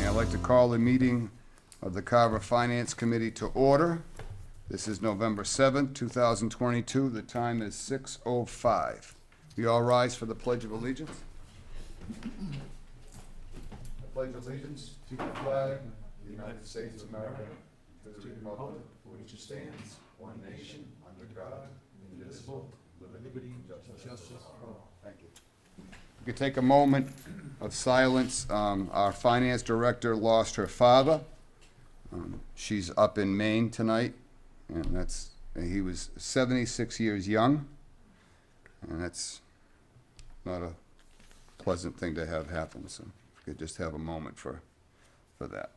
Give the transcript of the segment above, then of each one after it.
I'd like to call the meeting of the Carver Finance Committee to order. This is November 7th, 2022. The time is 6:05. We all rise for the Pledge of Allegiance. I pledge allegiance to the flag of the United States of America, to the republic for which it stands, one nation, under God, indivisible, with liberty and justice for all. Thank you. We could take a moment of silence. Our finance director lost her father. She's up in Maine tonight, and he was 76 years young, and that's not a pleasant thing to have happen. So if we could just have a moment for that.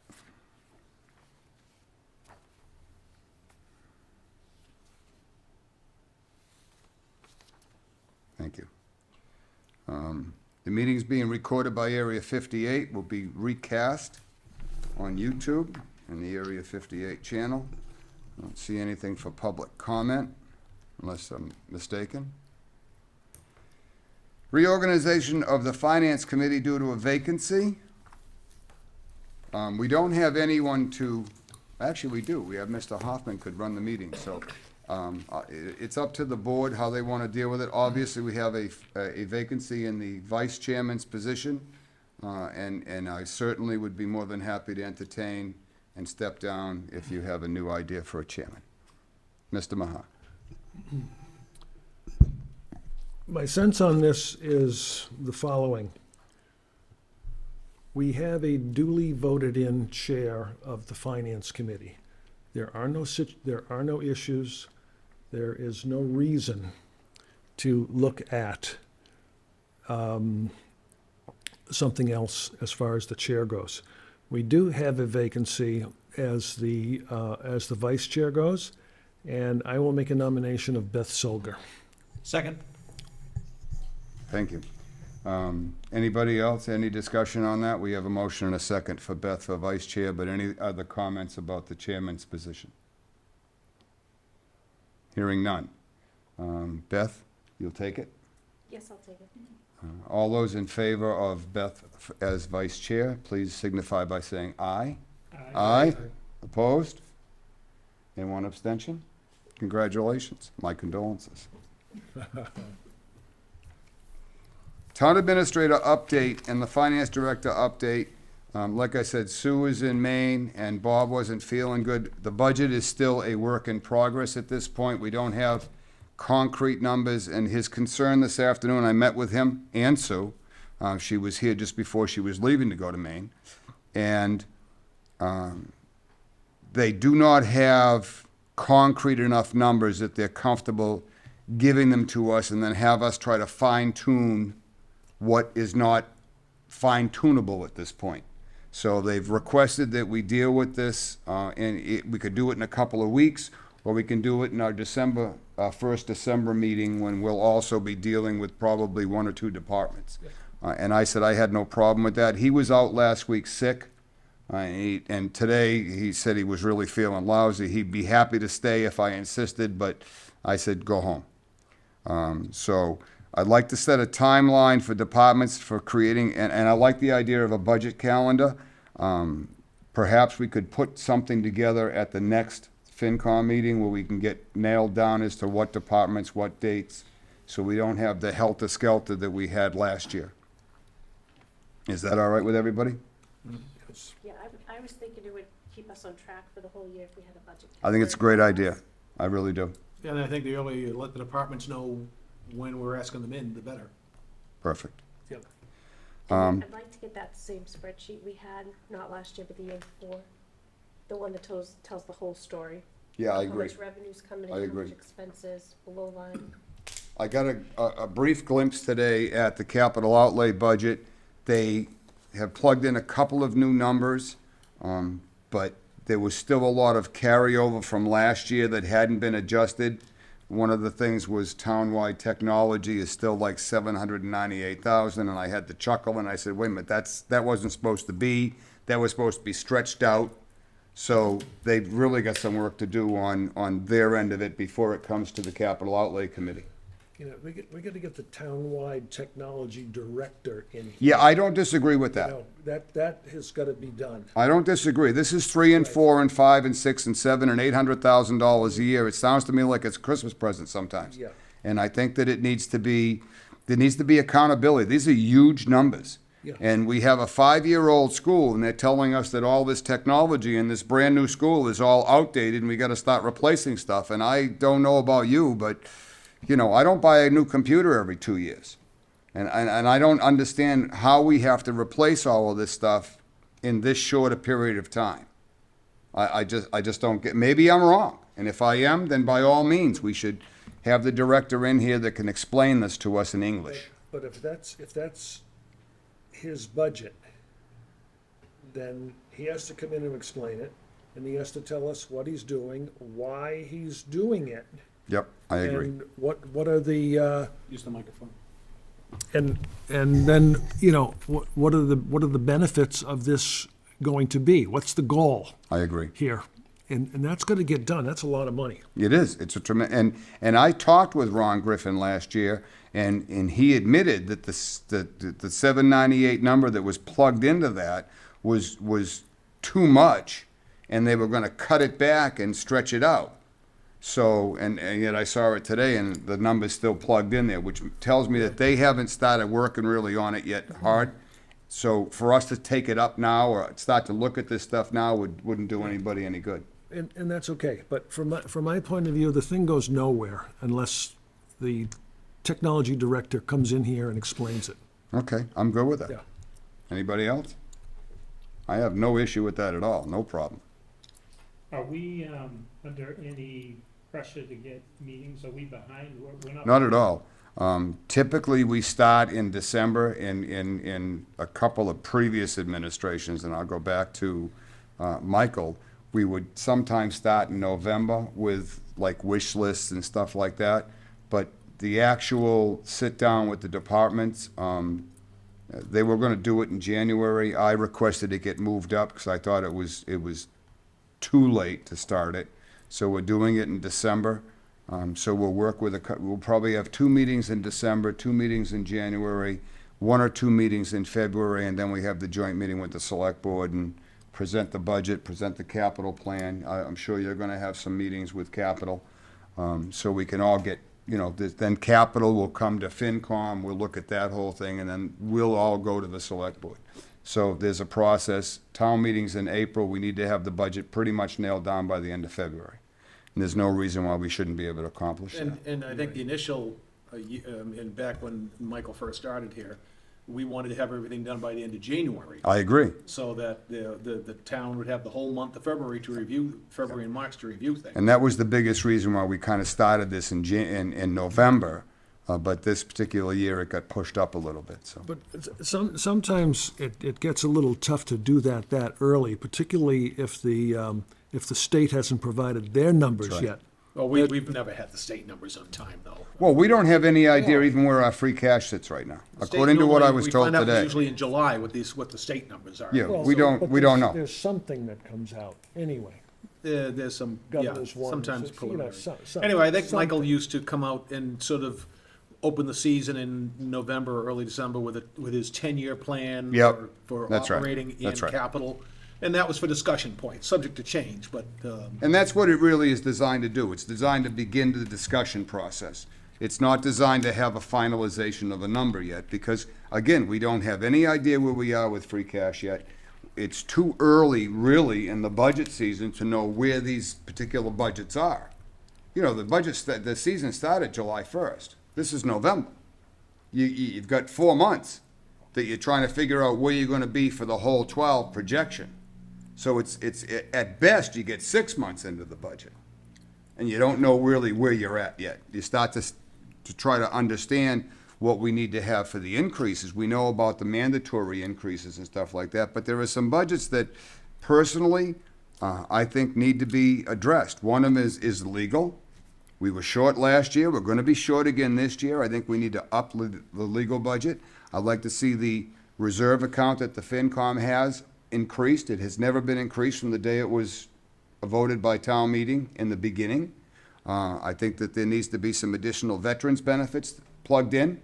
Thank you. The meeting's being recorded by Area 58, will be recast on YouTube in the Area 58 channel. I don't see anything for public comment, unless I'm mistaken. Reorganization of the Finance Committee due to a vacancy. We don't have anyone to, actually we do. We have Mr. Hoffman could run the meeting, so it's up to the board how they want to deal with it. Obviously, we have a vacancy in the vice chairman's position, and I certainly would be more than happy to entertain and step down if you have a new idea for a chairman. Mr. Maha. My sense on this is the following. We have a duly voted-in chair of the Finance Committee. There are no issues. There is no reason to look at something else as far as the chair goes. We do have a vacancy as the vice chair goes, and I will make a nomination of Beth Solger. Second. Thank you. Anybody else? Any discussion on that? We have a motion and a second for Beth for vice chair, but any other comments about the chairman's position? Hearing none. Beth, you'll take it? Yes, I'll take it. All those in favor of Beth as vice chair, please signify by saying aye. Aye. Opposed? And one abstention? Congratulations. My condolences. Town administrator update and the finance director update. Like I said, Sue is in Maine and Bob wasn't feeling good. The budget is still a work in progress at this point. We don't have concrete numbers, and his concern this afternoon, I met with him and Sue. She was here just before she was leaving to go to Maine. And they do not have concrete enough numbers that they're comfortable giving them to us and then have us try to fine-tune what is not fine-tunable at this point. So they've requested that we deal with this, and we could do it in a couple of weeks, or we can do it in our first December meeting, when we'll also be dealing with probably one or two departments. And I said I had no problem with that. He was out last week sick, and today he said he was really feeling lousy. He'd be happy to stay if I insisted, but I said go home. So I'd like to set a timeline for departments for creating, and I like the idea of a budget calendar. Perhaps we could put something together at the next FinCom meeting where we can get nailed down as to what departments, what dates, so we don't have the helter-skelter that we had last year. Is that all right with everybody? Yeah, I was thinking it would keep us on track for the whole year if we had a budget. I think it's a great idea. I really do. Yeah, and I think the earlier you let the departments know when we're asking them in, the better. Perfect. Yep. I'd like to get that same spreadsheet we had, not last year, but the year before. The one that tells the whole story. Yeah, I agree. How much revenue's coming in, I how agree. much expenses, below line. I got a brief glimpse today at the capital outlay budget. They have plugged in a couple of new numbers, but there was still a lot of carryover from last year that hadn't been adjusted. One of the things was townwide technology is still like $798,000, and I had to chuckle, and I said, wait a minute, that wasn't supposed to be. That was supposed to be stretched out. So they've really got some work to do on their end of it before it comes to the capital outlay committee. you know, we got to get the townwide technology director in here. Yeah, I don't disagree with You that. know, that has got to be done. I don't disagree. This is 3 and 4 and 5 and 6 and 7 and $800,000 a year. It sounds to me like it's a Christmas present sometimes. Yeah. And I think that there needs to be accountability. These are huge numbers. Yeah. And we have a 5-year-old school, and they're telling us that all this technology in this brand-new school is all outdated, and we got to start replacing stuff. And I don't know about you, but, you know, I don't buy a new computer every 2 years. And I don't understand how we have to replace all of this stuff in this short a period of time. I just don't get, maybe I'm wrong. And if I am, then by all means, we should have the director in here that can explain this to us in English. But if that's his budget, then he has to come in and explain it, and he has to tell us what he's doing, why he's doing it. Yep, I agree. And what are the, Use the microphone. and then, you know, what are the benefits of this going to be? What's the goal I agree. here? And that's gonna get done. That's a lot of money. It is. It's a tremendous, and I talked with Ron Griffin last year, and he admitted that the 798 number that was plugged into that was too much, and they were going to cut it back and stretch it out. So, and yet I saw it today, and the number's still plugged in there, which tells me that they haven't started working really on it yet hard. So for us to take it up now or start to look at this stuff now wouldn't do anybody any good. And that's okay, but from my point of view, the thing goes nowhere unless the technology director comes in here and explains it. Okay, I'm good with that. Yeah. Anybody else? I have no issue with that at all, no problem. Are we under any pressure to get meetings? Are we behind? We're not. Not at all. Typically, we start in December in a couple of previous administrations, and I'll go back to Michael. We would sometimes start in November with like wish lists and stuff like that. But the actual sit down with the departments, they were going to do it in January. I requested it get moved up because I thought it was too late to start it. So we're doing it in December. So we'll work with we'll probably have 2 meetings in December, 2 meetings in January, 1 or 2 meetings in February, and then we have the joint meeting with the select board and present the budget, present the capital plan. I'm sure you're gonna have some meetings with capital, so we can all get, you know, then capital will come to FinCom, we'll look at that whole thing, and then we'll all go to the select board. So there's a process. Town meetings in April, we need to have the budget pretty much nailed down by the end of February. And there's no reason why we shouldn't be able to accomplish that. And I think the initial, and back when Michael first started here, we wanted to have everything done by the end of January, I agree. so that the town would have the whole month of February to review, February and March to review things. And that was the biggest reason why we kind of started this in November, but this particular year it got pushed up a little bit, so. But sometimes it gets a little tough to do that early, particularly if the state hasn't provided their numbers right. yet. Well, we've never had the state numbers on time, though. Well, we don't have any idea even where our free cash sits right now, State according to what I normally- was told We find out today. usually in July what the state numbers are. Yeah. Well, we don't but know. There's something that comes out anyway. There's some, yeah, Governor's one, sometimes so, you know, preliminary. some- Anyway, I think Michael something. used to come out and sort of open the season in November or early December with his 10-year plan Yep, for that's right, operating and that's right. capital. And that was for discussion points, subject to change, but, And that's what it really is designed to do. It's designed to begin the discussion process. It's not designed to have a finalization of a number yet, because, again, we don't have any idea where we are with free cash yet. It's too early, really, in the budget season to know where these particular budgets are. You know, the season started July 1st. This is November. You've got 4 months that you're trying to figure out where you're gonna be for the whole 12 projection. So it's at best, you get 6 months into the budget, and you don't know really where you're at yet. You start to try to understand what we need to have for the increases. We know about the mandatory increases and stuff like that, but there are some budgets that personally, I think need to be addressed. One of them is legal. We were short last year, we're gonna be short again this year. I think we need to up the legal budget. I'd like to see the reserve account that the FinCom has increased. It has never been increased from the day it was voted by town meeting in the beginning. I think that there needs to be some additional veterans benefits plugged in,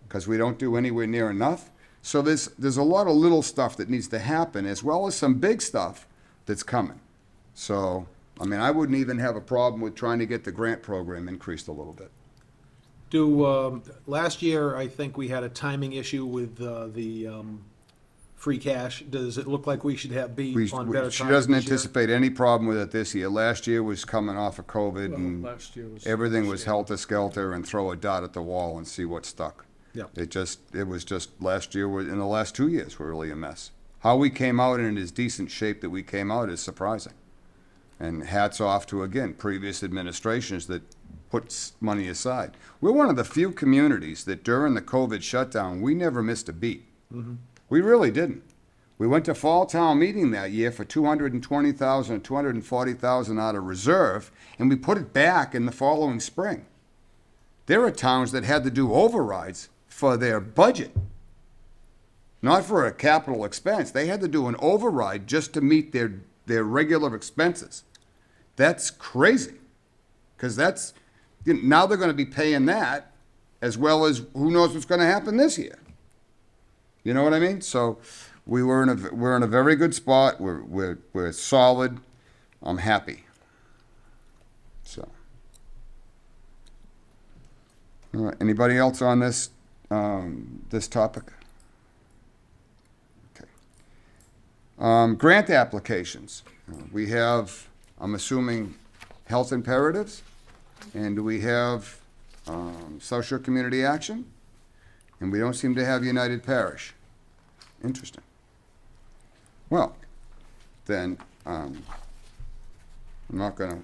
because we don't do anywhere near enough. So there's a lot of little stuff that needs to happen, as well as some big stuff that's coming. So, I mean, I wouldn't even have a problem with trying to get the grant program increased a little bit. Last year, I think we had a timing issue with the free cash. Does it look like we should be on better She times doesn't this year? anticipate any problem with it this year. Last year was coming off of COVID, and Last year was. everything was helter-skelter and throw a dot at the wall and see what stuck. Yeah. It was just, last year, in the last 2 years, were really a mess. How we came out in as decent shape that we came out is surprising. And hats off to, again, previous administrations that put money aside. We're one of the few communities that during the COVID shutdown, we never missed a beat. We really didn't. We went to fall town meeting that year for $220,000 or $240,000 out of reserve, and we put it back in the following spring. There are towns that had to do overrides for their budget, not for a capital expense. They had to do an override just to meet their regular expenses. That's crazy, because that's, now they're going to be paying that, as well as who knows what's going to happen this year. You know what I mean? So we're in a very good spot. We're solid. I'm happy. So, all right. Anybody else on this this topic? Okay. Grant applications. We have, I'm assuming, health imperatives, and we have South Shore Community Action, and we don't seem to have United Parish. Interesting. Well, then, I'm not going to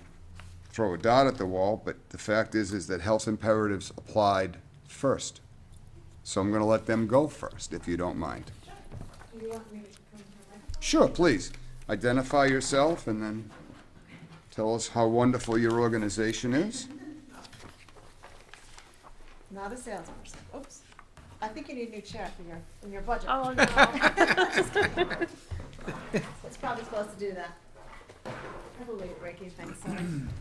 throw a dot at the wall, but the fact is that health imperatives applied first. So I'm going to let them go first, if you don't mind. Sure, please. Identify yourself and then tell us how wonderful your organization is. Not a salesperson. Oops. I think you need a new chair in your budget. Oh, no. It's probably supposed to do that. Probably breaking things, sorry.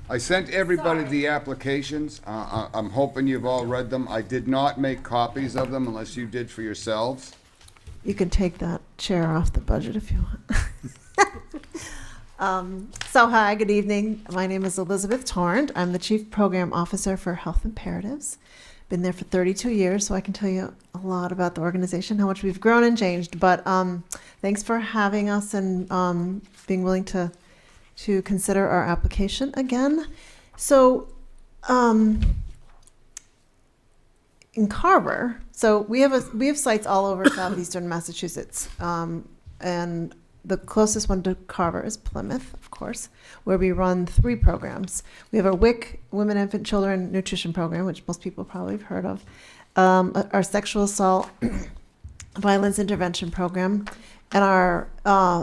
I sent everybody Sorry. the applications. I'm hoping you've all read them. I did not make copies of them unless you did for yourselves. You can take that chair off the budget if you want. So hi, good evening. My name is Elizabeth Torrent. I'm the Chief Program Officer for Health Imperatives. Been there for 32 years, so I can tell you a lot about the organization, how much we've grown and changed. But thanks for having us and being willing to consider our application again. So in Carver, so we have sites all over southeastern Massachusetts, and the closest one to Carver is Plymouth, of course, where we run 3 programs. We have our WIC, Women, Infant, Children Nutrition Program, which most people probably have heard of, our Sexual Assault Violence Intervention Program, and our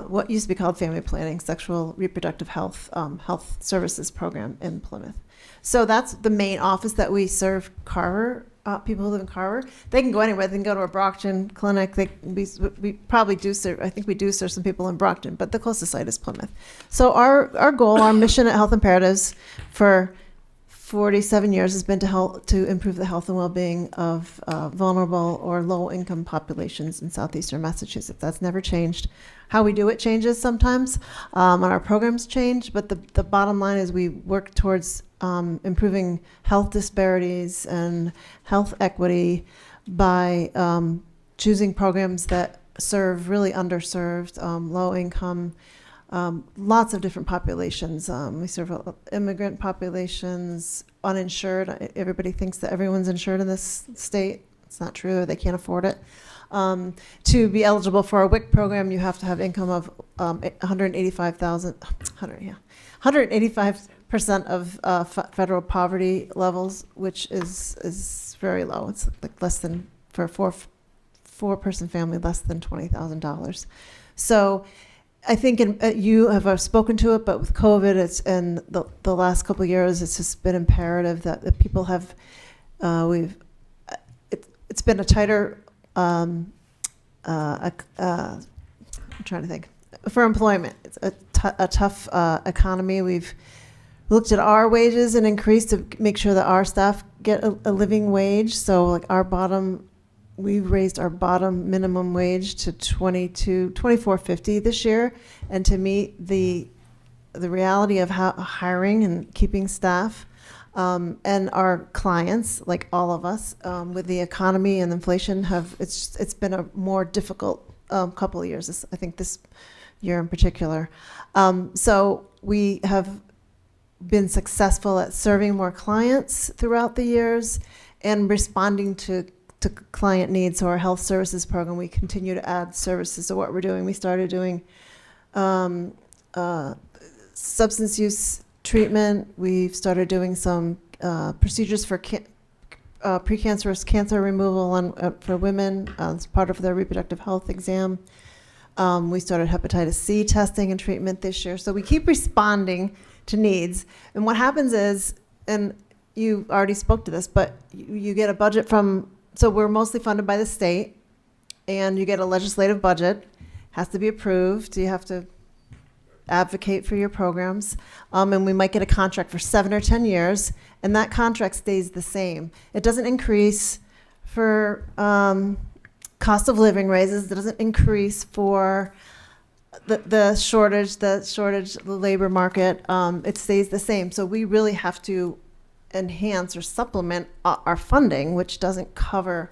what used to be called Family Planning, Sexual Reproductive Health Health Services Program in Plymouth. So that's the main office that we serve Carver. People who live in Carver, they can go anywhere. They can go to a Brockton clinic. We probably do serve, I think we do serve some people in Brockton, but the closest site is Plymouth. So our goal, our mission at Health Imperatives for 47 years has been to improve the health and well-being of vulnerable or low-income populations in southeastern Massachusetts. That's never changed. How we do it changes sometimes, and our programs change, but the bottom line is we work towards improving health disparities and health equity by choosing programs that serve really underserved, low-income, lots of different populations. We serve immigrant populations, uninsured. Everybody thinks that everyone's insured in this state. It's not true. They can't afford it. To be eligible for a WIC program, you have to have income of 185% of federal poverty levels, which is very low. It's like less than, for a four-person family, less than $20,000. So I think you have spoken to it, but with COVID, and the last couple of years, it's just been imperative that people have, it's been a tighter, I'm trying to think, for employment. It's a tough economy. We've We looked at our wages and increased to make sure that our staff get a living wage. So like we've raised our bottom minimum wage to $24.50 this year, and to meet the reality of how hiring and keeping staff, and our clients, like all of us, with the economy and inflation, it's been a more difficult couple of years. I think this year in particular. So we have been successful at serving more clients throughout the years and responding to client needs. So our health services program, we continue to add services to what we're doing. We started doing substance use treatment. We've started doing some procedures for precancerous cancer removal for women as part of their reproductive health exam. We started hepatitis C testing and treatment this year. So we keep responding to needs. And what happens is, and you already spoke to this, but you get a budget so we're mostly funded by the state, and you get a legislative budget, has to be approved. You have to advocate for your programs. And we might get a contract for 7 or 10 years, and that contract stays the same. It doesn't increase for cost of living raises. It doesn't increase for the shortage, the labor market. It stays the same. So we really have to enhance or supplement our funding, which doesn't cover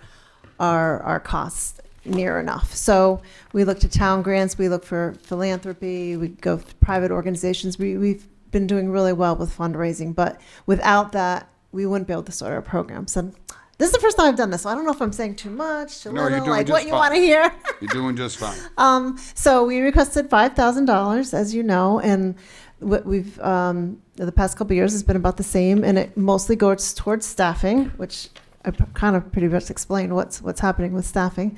our costs near enough. So we look to town grants, we look for philanthropy, we go for private organizations. We've been doing really well with fundraising, but without that, we wouldn't be able to start our programs. And this is the first time I've done this, so I don't know if I'm saying too much, too No, you're little, doing like just what you fine. want to hear. You're doing just fine. So we requested $5,000, as you know, and what we've the past couple of years has been about the same, and it mostly goes towards staffing, which I kind of pretty much explained what's happening with staffing,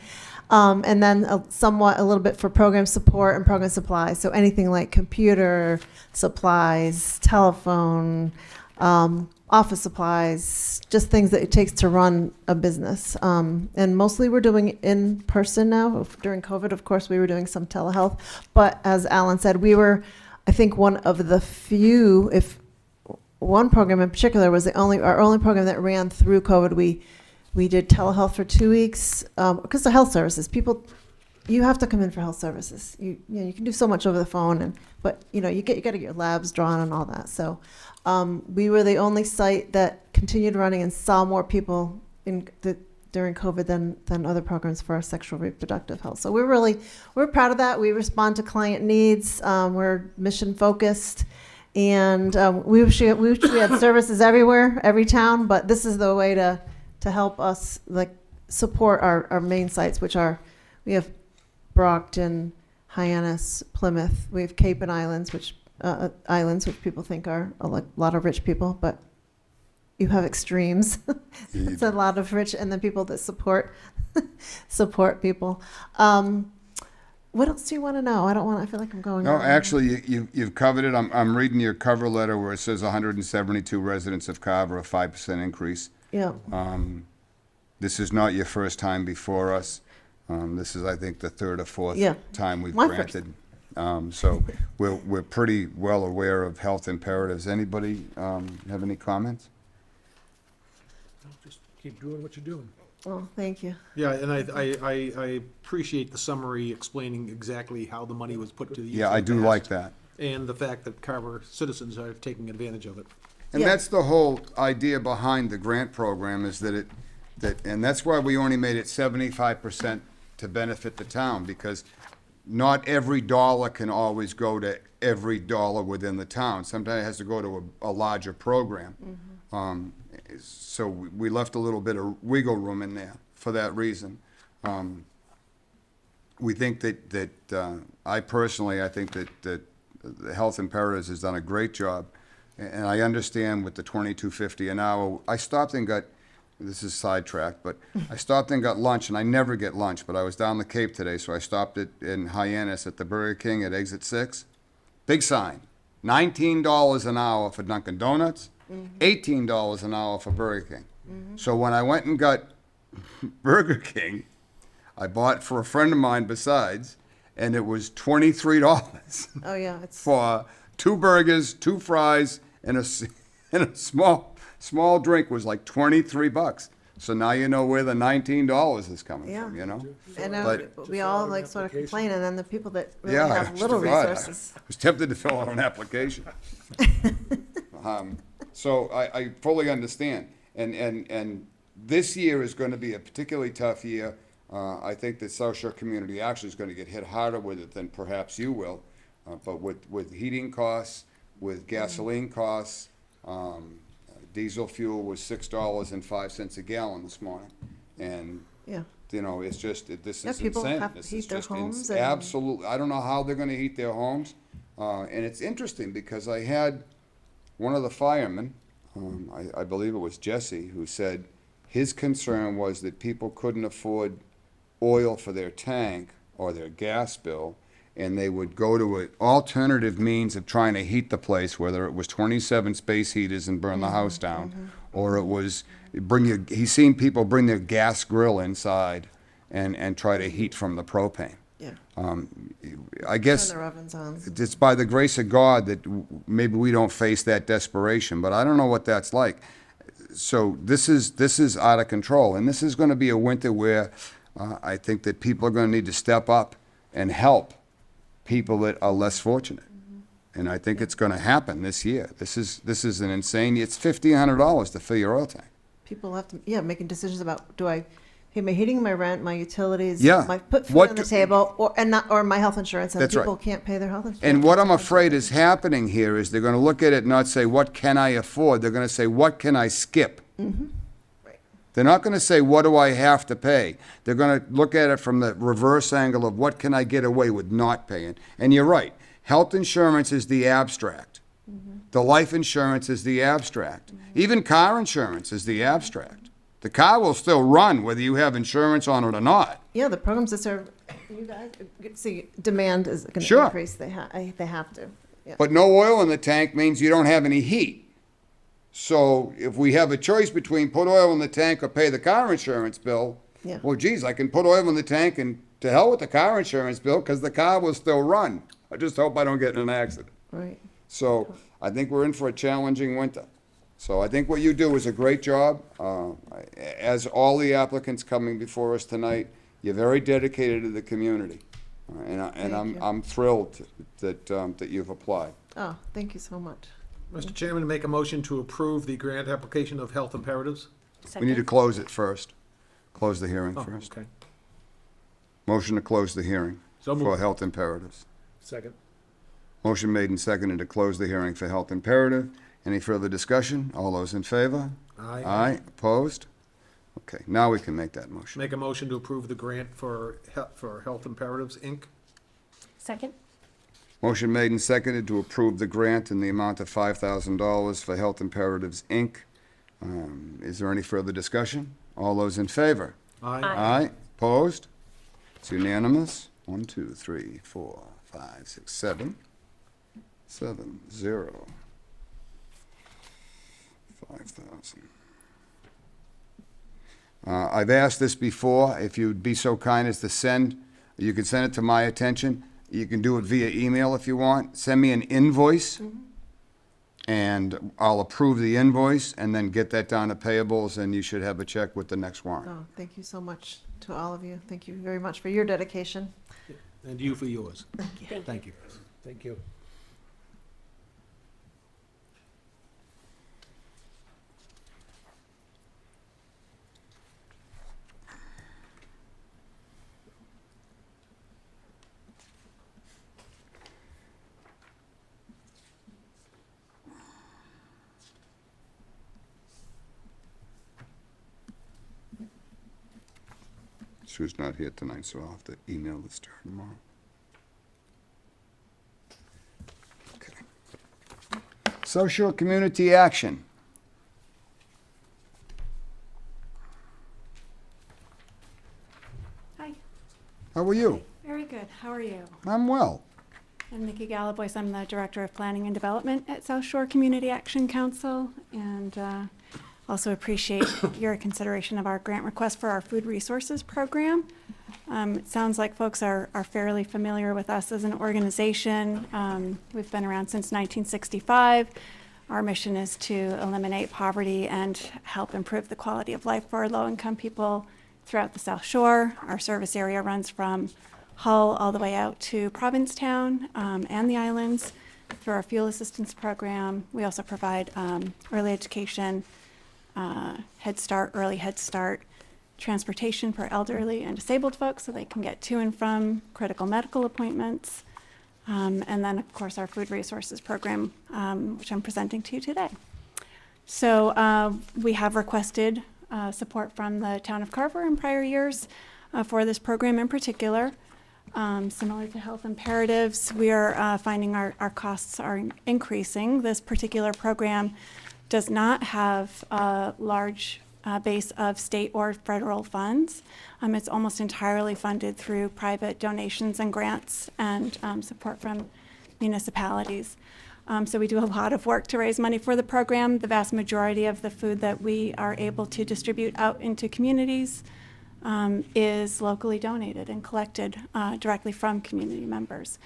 and then a little bit for program support and program supplies. So anything like computer supplies, telephone, office supplies, just things that it takes to run a business. And mostly we're doing in person now. During COVID, of course, we were doing some telehealth. But as Alan said, we were, I think, one of the few, if one program in particular was our only program that ran through COVID. We did telehealth for 2 weeks because the health services, you have to come in for health services. You can do so much over the phone, but you got to get your labs drawn and all that. So we were the only site that continued running and saw more people during COVID than other programs for our sexual reproductive health. So we're proud of that. We respond to client needs. We're mission focused, and we wish we had services everywhere, every town. But this is the way to help us support our main sites, which we have Brockton, Hyannis, Plymouth. We have Cape and Islands, which people think are a lot of rich people, but you have extremes. It's a lot of rich, and then people that support people. What else do you want to know? I feel like I'm going. No, on. actually, you've covered it. I'm reading your cover letter where it says 172 residents of Carver, a 5% increase. Yeah. This is not your first time before us. This is, I think, the third or fourth time we've My granted. So we're pretty well aware of health imperatives. Anybody have any comments? Just keep doing what you're doing. Well, thank you. Yeah, and I appreciate the summary explaining exactly how the money was put to use. Yeah, in I the do past, like that. and the fact that Carver citizens are taking advantage of it. And Yeah. that's the whole idea behind the grant program, is and that's why we only made it 75% to benefit the town, because not every dollar can always go to every dollar within the town. Sometimes it has to go to a larger program. So we left a little bit of wiggle room in there for that reason. We think that I think that the Health Imperatives has done a great job. And I understand with the $22.50 an hour, I stopped and got, this is sidetracked, but I stopped and got lunch, and I never get lunch, but I was down the Cape today, so I stopped in Hyannis at the Burger King at exit 6. Big sign, $19 an hour for Dunkin' Donuts, $18 an hour for Burger King. So when I went and got Burger King, I bought for a friend of mine besides, and it was $23 Oh yeah, it's for 2 burgers, 2 fries, and and a small drink was like $23. So now you know where the $19 is coming Yeah. from, you know? And But- we all like sort of complain, and then the people that really Yeah, have little God, resources. I was tempted to fill out an application. So I fully understand. And this year is going to be a particularly tough year. I think the South Shore community actually is going to get hit harder with it than perhaps you will. But with heating costs, with gasoline costs, diesel fuel was $6.05 a gallon this morning. And, Yeah. you know, it's just, this Yeah, is people insane. have to This heat is their just homes and- absolutely, I don't know how they're gonna heat their homes. And it's interesting because I had one of the firemen, I believe it was Jesse, who said his concern was that people couldn't afford oil for their tank or their gas bill, and they would go to an alternative means of trying to heat the place, whether it was 27 space heaters and burn the house down, or it was he's seen people bring their gas grill inside and try to heat from the propane. Yeah. I guess Turn their ovens on. it's by the grace of God that maybe we don't face that desperation, but I don't know what that's like. So this is out of control, and this is going to be a winter where I think that people are going to need to step up and help people that are less fortunate. And I think it's going to happen this year. This is an insane. It's $1,500 to fill your oil tank. People have to, yeah, making decisions about, do I pay my heating, my rent, my utilities? Yeah. My, put food What on the do- table, or my health insurance, and That's right. people can't pay their health insurance. And what I'm afraid is happening here is they're going to look at it and not say, what can I afford? They're going to say, what can I skip? Right. They're not going to say, what do I have to pay? They're going to look at it from the reverse angle of what can I get away with not paying? And you're right. Health insurance is the abstract. The life insurance is the abstract. Even car insurance is the abstract. The car will still run whether you have insurance on it or not. Yeah, the programs that serve you guys, see, demand is going to Sure. increase. They have to. Yeah. But no oil in the tank means you don't have any heat. So if we have a choice between put oil in the tank or pay the car insurance bill, Yeah. well, geez, I can put oil in the tank and to hell with the car insurance bill because the car will still run. I just hope I don't get in an accident. Right. So I think we're in for a challenging winter. So I think what you do is a great job. As all the applicants coming before us tonight, you're very dedicated to the community. And Thank you. I'm thrilled that you've applied. Oh, thank you so much. Mr. Chairman, make a motion to approve the grant application of Health Imperatives. We need to close it first. Close the hearing Oh, first. okay. Motion to close the hearing So for moved. health imperatives. Second. Motion made and seconded to close the hearing for health imperative. Any further discussion? All those in favor? Aye. Aye. Opposed? Okay, now we can make that motion. Make a motion to approve the grant for Health Imperatives, Inc. Second? Motion made and seconded to approve the grant in the amount of $5,000 for Health Imperatives, Inc. Is there any further discussion? All those in favor? Aye. Aye. Opposed? It's unanimous. 1, 2, 3, 4, 5, 6, 7. 7, 0. 5,000. I've asked this before. If you'd be so kind as to send, you can send it to my attention. You can do it via email if you want. Send me an invoice, and I'll approve the invoice, and then get that down to payables, and you should have a check with the next warrant. Oh, thank you so much to all of you. Thank you very much for your dedication. And you for yours. Thank you. Thank you. Thank you. Sue's not here tonight, so I'll have to email this to her tomorrow. Okay. Social Community Action. Hi, How are you? very good. How are you? I'm well. I'm Nikki Galaboyce. I'm the Director of Planning and Development at South Shore Community Action Council, and also appreciate your consideration of our grant request for our food resources program. It sounds like folks are fairly familiar with us as an organization. We've been around since 1965. Our mission is to eliminate poverty and help improve the quality of life for low-income people throughout the South Shore. Our service area runs from Hull all the way out to Provincetown and the islands through our fuel assistance program. We also provide early education, Head Start, early Head Start, transportation for elderly and disabled folks so they can get to and from critical medical appointments. And then, of course, our food resources program, which I'm presenting to you today. So we have requested support from the town of Carver in prior years for this program in particular. Similar to health imperatives, we are finding our costs are increasing. This particular program does not have a large base of state or federal funds. It's almost entirely funded through private donations and grants and support from municipalities. So we do a lot of work to raise money for the program. The vast majority of the food that we are able to distribute out into communities is locally donated and collected directly from community members.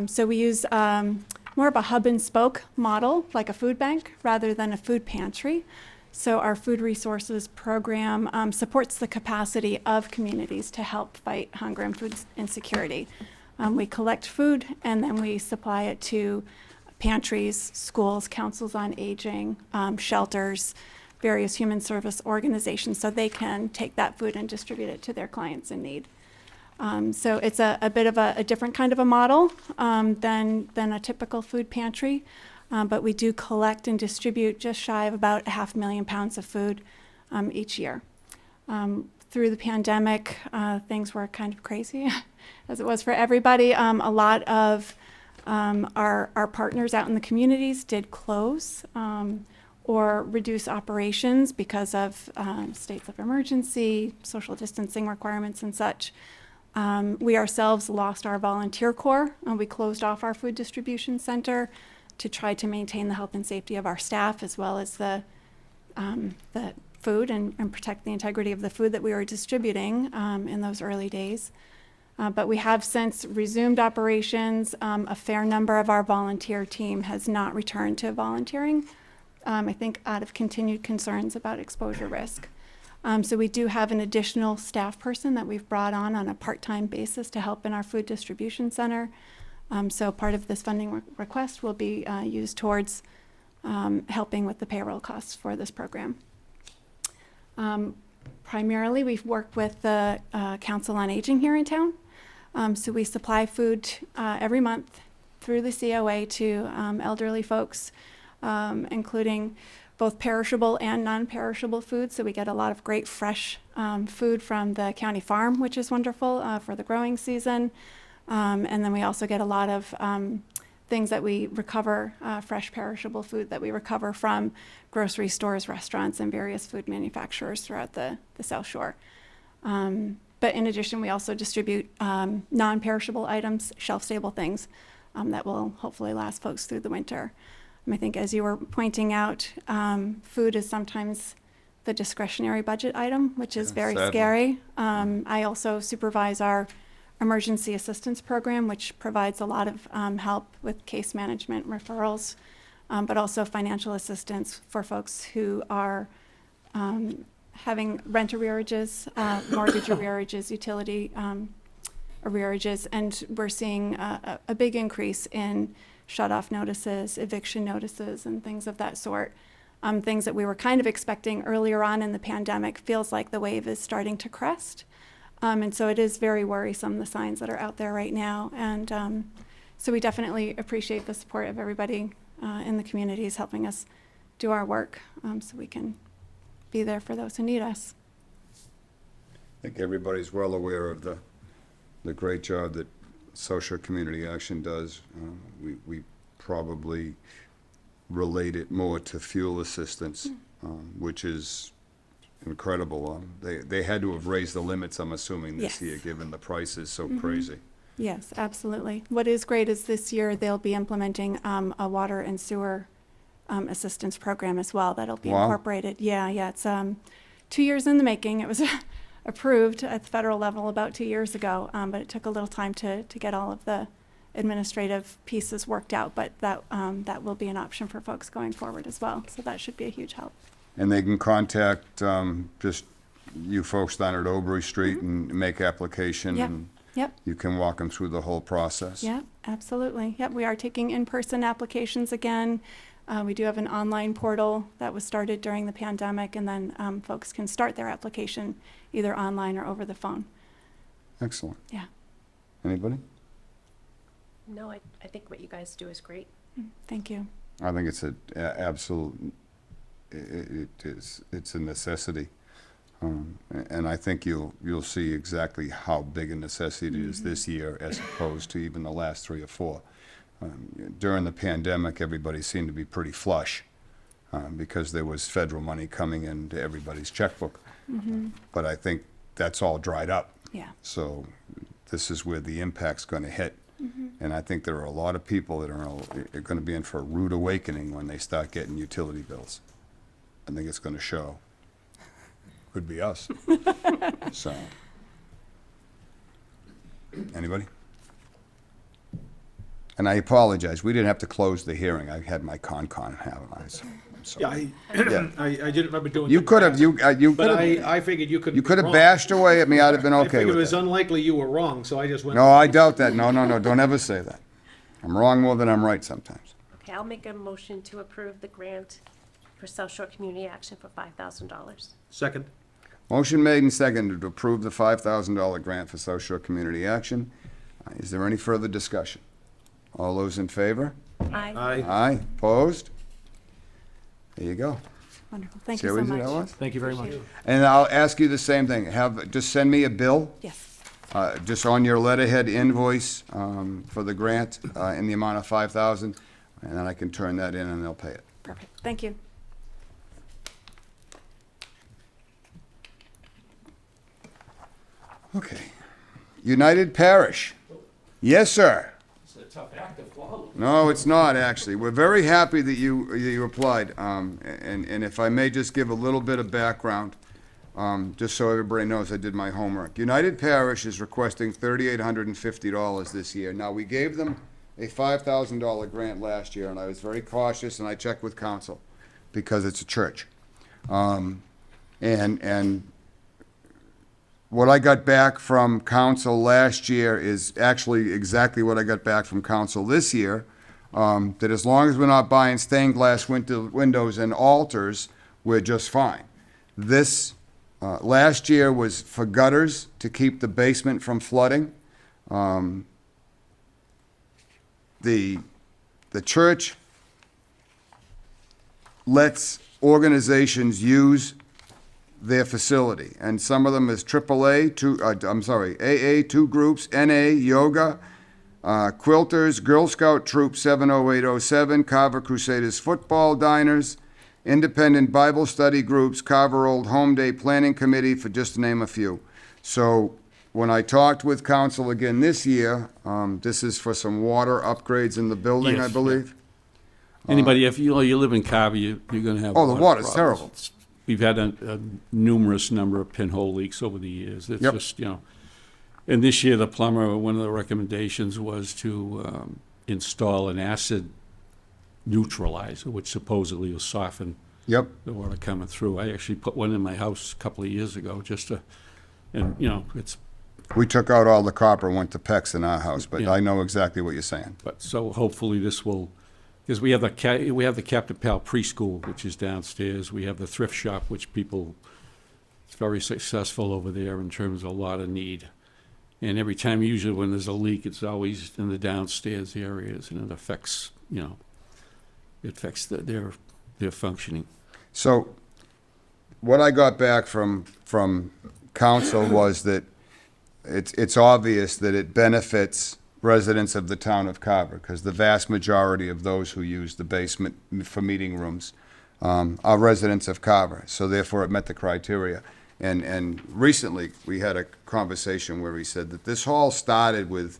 So we use more of a hub and spoke model, like a food bank, rather than a food pantry. So our food resources program supports the capacity of communities to help fight hunger and food insecurity. We collect food and then we supply it to pantries, schools, councils on aging, shelters, various human service organizations, so they can take that food and distribute it to their clients in need. So it's a bit of a different kind of a model than a typical food pantry. But we do collect and distribute just shy of about 500,000 pounds of food each year. Through the pandemic, things were kind of crazy, as it was for everybody. A lot of our partners out in the communities did close or reduce operations because of states of emergency, social distancing requirements and such. We ourselves lost our volunteer corps. We closed off our food distribution center to try to maintain the health and safety of our staff, as well as the food and protect the integrity of the food that we were distributing in those early days. But we have since resumed operations. A fair number of our volunteer team has not returned to volunteering, I think out of continued concerns about exposure risk. So we do have an additional staff person that we've brought on a part-time basis to help in our food distribution center. So part of this funding request will be used towards helping with the payroll costs for this program. Primarily, we've worked with the Council on Aging here in town. So we supply food every month through the COA to elderly folks, including both perishable and non-perishable food. So we get a lot of great fresh food from the county farm, which is wonderful for the growing season. And then we also get a lot of things that we recover, fresh perishable food that we recover from grocery stores, restaurants, and various food manufacturers throughout the South Shore. But in addition, we also distribute non-perishable items, shelf-stable things that will hopefully last folks through the winter. I think as you were pointing out, food is sometimes the discretionary budget item, which is very sadly. scary. I also supervise our emergency assistance program, which provides a lot of help with case management referrals, but also financial assistance for folks who are having rent arrearages, mortgage arrearages, utility arrearages, and we're seeing a big increase in shut-off notices, eviction notices, and things of that sort. Things that we were kind of expecting earlier on in the pandemic. Feels like the wave is starting to crest. And so it is very worrisome, the signs that are out there right now. And so we definitely appreciate the support of everybody in the communities helping us do our work so we can be there for those who need us. I think everybody's well aware of the great job that Social Community Action does. We probably relate it more to fuel assistance, which is incredible. They had to have raised the limits, I'm assuming, this Yes. year, given the prices so crazy. Yes, absolutely. What is great is this year they'll be implementing a water and sewer assistance program as well. That'll be Wow. incorporated. Yeah, it's 2 years in the making. It was approved at the federal level about 2 years ago, but it took a little time to get all of the administrative pieces worked out, but that will be an option for folks going forward as well. So that should be a huge help. And they can contact just you folks down at Oberry Street and make application. Yep. And Yep. you can walk them through the whole process. Yeah, absolutely. Yep, we are taking in-person applications again. We do have an online portal that was started during the pandemic, and then folks can start their application either online or over the phone. Excellent. Yeah. Anybody? No, I think what you guys do is great. Thank you. I think it's absolute, it's a necessity. And I think you'll see exactly how big a necessity it is this year as opposed to even the last 3 or 4. During the pandemic, everybody seemed to be pretty flush because there was federal money coming into everybody's checkbook. But I think that's all dried up. Yeah. So this is where the impact's going to hit. And I think there are a lot of people that are going to be in for a rude awakening when they start getting utility bills. I think it's going to show. Could be us. So, anybody? And I apologize, we didn't have to close the hearing. I had my con, haven't I? So, I'm sorry. Yeah, I didn't remember doing. You that. could have, you But could have, I figured you could. you be could have wrong. bashed away at me, I'd have been I okay figured it with was that. unlikely you were wrong, so I just went. No, I doubt that. No, don't ever say that. I'm wrong more than I'm right sometimes. Okay, I'll make a motion to approve the grant for South Shore Community Action for $5,000. Second. Motion made and seconded to approve the $5,000 grant for South Shore Community Action. Is there any further discussion? All those in favor? Aye. Aye. Aye. Opposed? There you go. Wonderful. Thank See you how so easy that much. was? Thank you very much. And I'll ask you the same thing. Just send me a bill, Yes. just on your letterhead invoice for the grant in the amount of $5,000, and then I can turn that in and they'll pay it. Perfect. Thank you. Okay. United Parish. Yes, sir. It's a tough act to follow. No, it's not, actually. We're very happy that you applied. And if I may just give a little bit of background, just so everybody knows I did my homework. United Parish is requesting $3,850 this year. Now, we gave them a $5,000 grant last year, and I was very cautious, and I checked with council, because it's a church. And what I got back from council last year is actually exactly what I got back from council this year, that as long as we're not buying stained glass windows and altars, we're just fine. This, last year was for gutters to keep the basement from flooding. The church lets organizations use their facility, and some of them is AA, AA, 2 groups, NA, yoga, Quilters, Girl Scout Troop 70807, Carver Crusaders Football Diners, Independent Bible Study Groups, Carver Old Home Day Planning Committee, for just to name a few. So when I talked with council again this year, this is for some water upgrades in the building, I Yes, believe. Anybody, if you live in Carver, you're going to have. Oh, the water's problems. terrible. We've had a numerous number of pinhole leaks over the years. It's Yep. just, and this year the plumber, one of the recommendations was to install an acid neutralizer, which supposedly will soften Yep. the water coming through. I actually put one in my house a couple of years ago just to, and, it's, We took out all the copper and went to PEX in our house, but Yeah. I know exactly what you're saying. but so hopefully this will, because we have the Captain Pal preschool, which is downstairs. We have the thrift shop, which people, it's very successful over there in terms of a lot of need. And every time, usually when there's a leak, it's always in the downstairs areas, and it affects, their functioning. So what I got back from council was that it's obvious that it benefits residents of the town of Carver, because the vast majority of those who use the basement for meeting rooms are residents of Carver, so therefore it met the criteria. And recently, we had a conversation where he said that this all started with,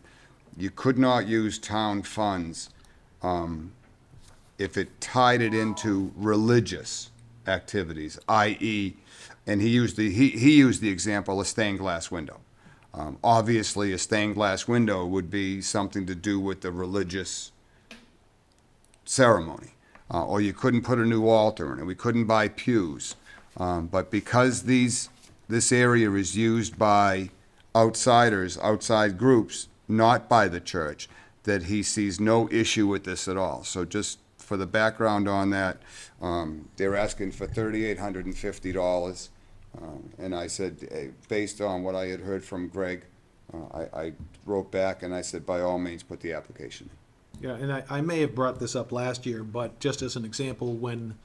you could not use town funds if it tied it into religious activities, i.e., and he used the example of stained glass window. Obviously, a stained glass window would be something to do with the religious ceremony. Or you couldn't put a new altar in it, we couldn't buy pews. But because this area is used by outsiders, outside groups, not by the church, that he sees no issue with this at all. So just for the background on that, they're asking for $3,850. And I said, based on what I had heard from Greg, I wrote back and I said, by all means, put the application in. Yeah, and I may have brought this up last year, but just as an example, when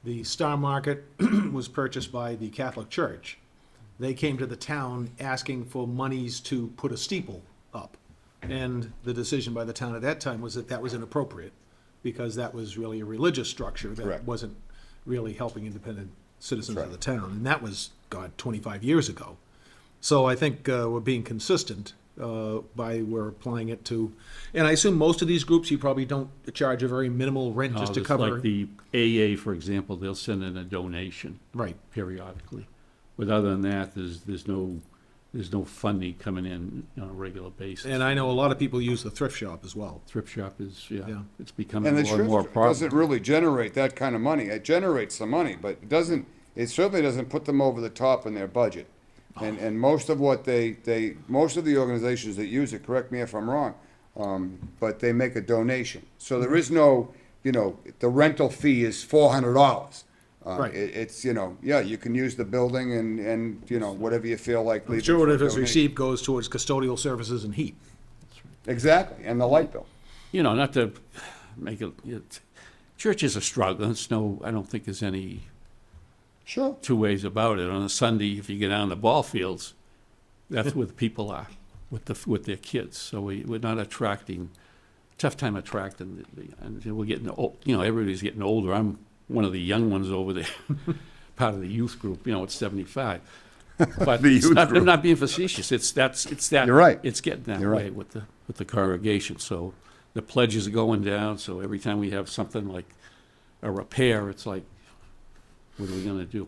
the Star Market was purchased by the Catholic Church, they came to the town asking for monies to put a steeple up. And the decision by the town at that time was that that was inappropriate, because that was really a religious structure that Correct. wasn't really helping independent citizens That's of the town. And that was, God, 25 years ago. So I think we're being consistent by we're applying it to, and I assume most of these groups, you probably don't charge a very minimal rent just to Just cover. like the AA, for example, they'll send in a donation Right. periodically. But other than that, there's no funding coming in on a regular basis. And I know a lot of people use the thrift shop as well. Thrift shop is, Yeah. it's becoming And the more and more church doesn't problem. really generate that kind of money. It generates the money, but it certainly doesn't put them over the top in their budget. And most of what most of the organizations that use it, correct me if I'm wrong, but they make a donation. So there is no, the rental fee is $400. Right. It's, you can use the building and, whatever you feel like I'm leaving sure for a whatever is donation. received goes towards custodial services and heat. Exactly, and the light bill. Not to make churches are struggling. I don't think there's any Sure. two ways about it. On a Sunday, if you get down the ball fields, that's where the people are, with their kids. So we're not tough time attracting, and we're getting old, everybody's getting older. I'm one of the young ones over there, part of the youth group, at 75. But The it's youth not, I'm group. not being facetious. It's that. You're right. It's getting that You're way right. with the congregation. So the pledges are going down. So every time we have something like a repair, it's like, what are we going to do?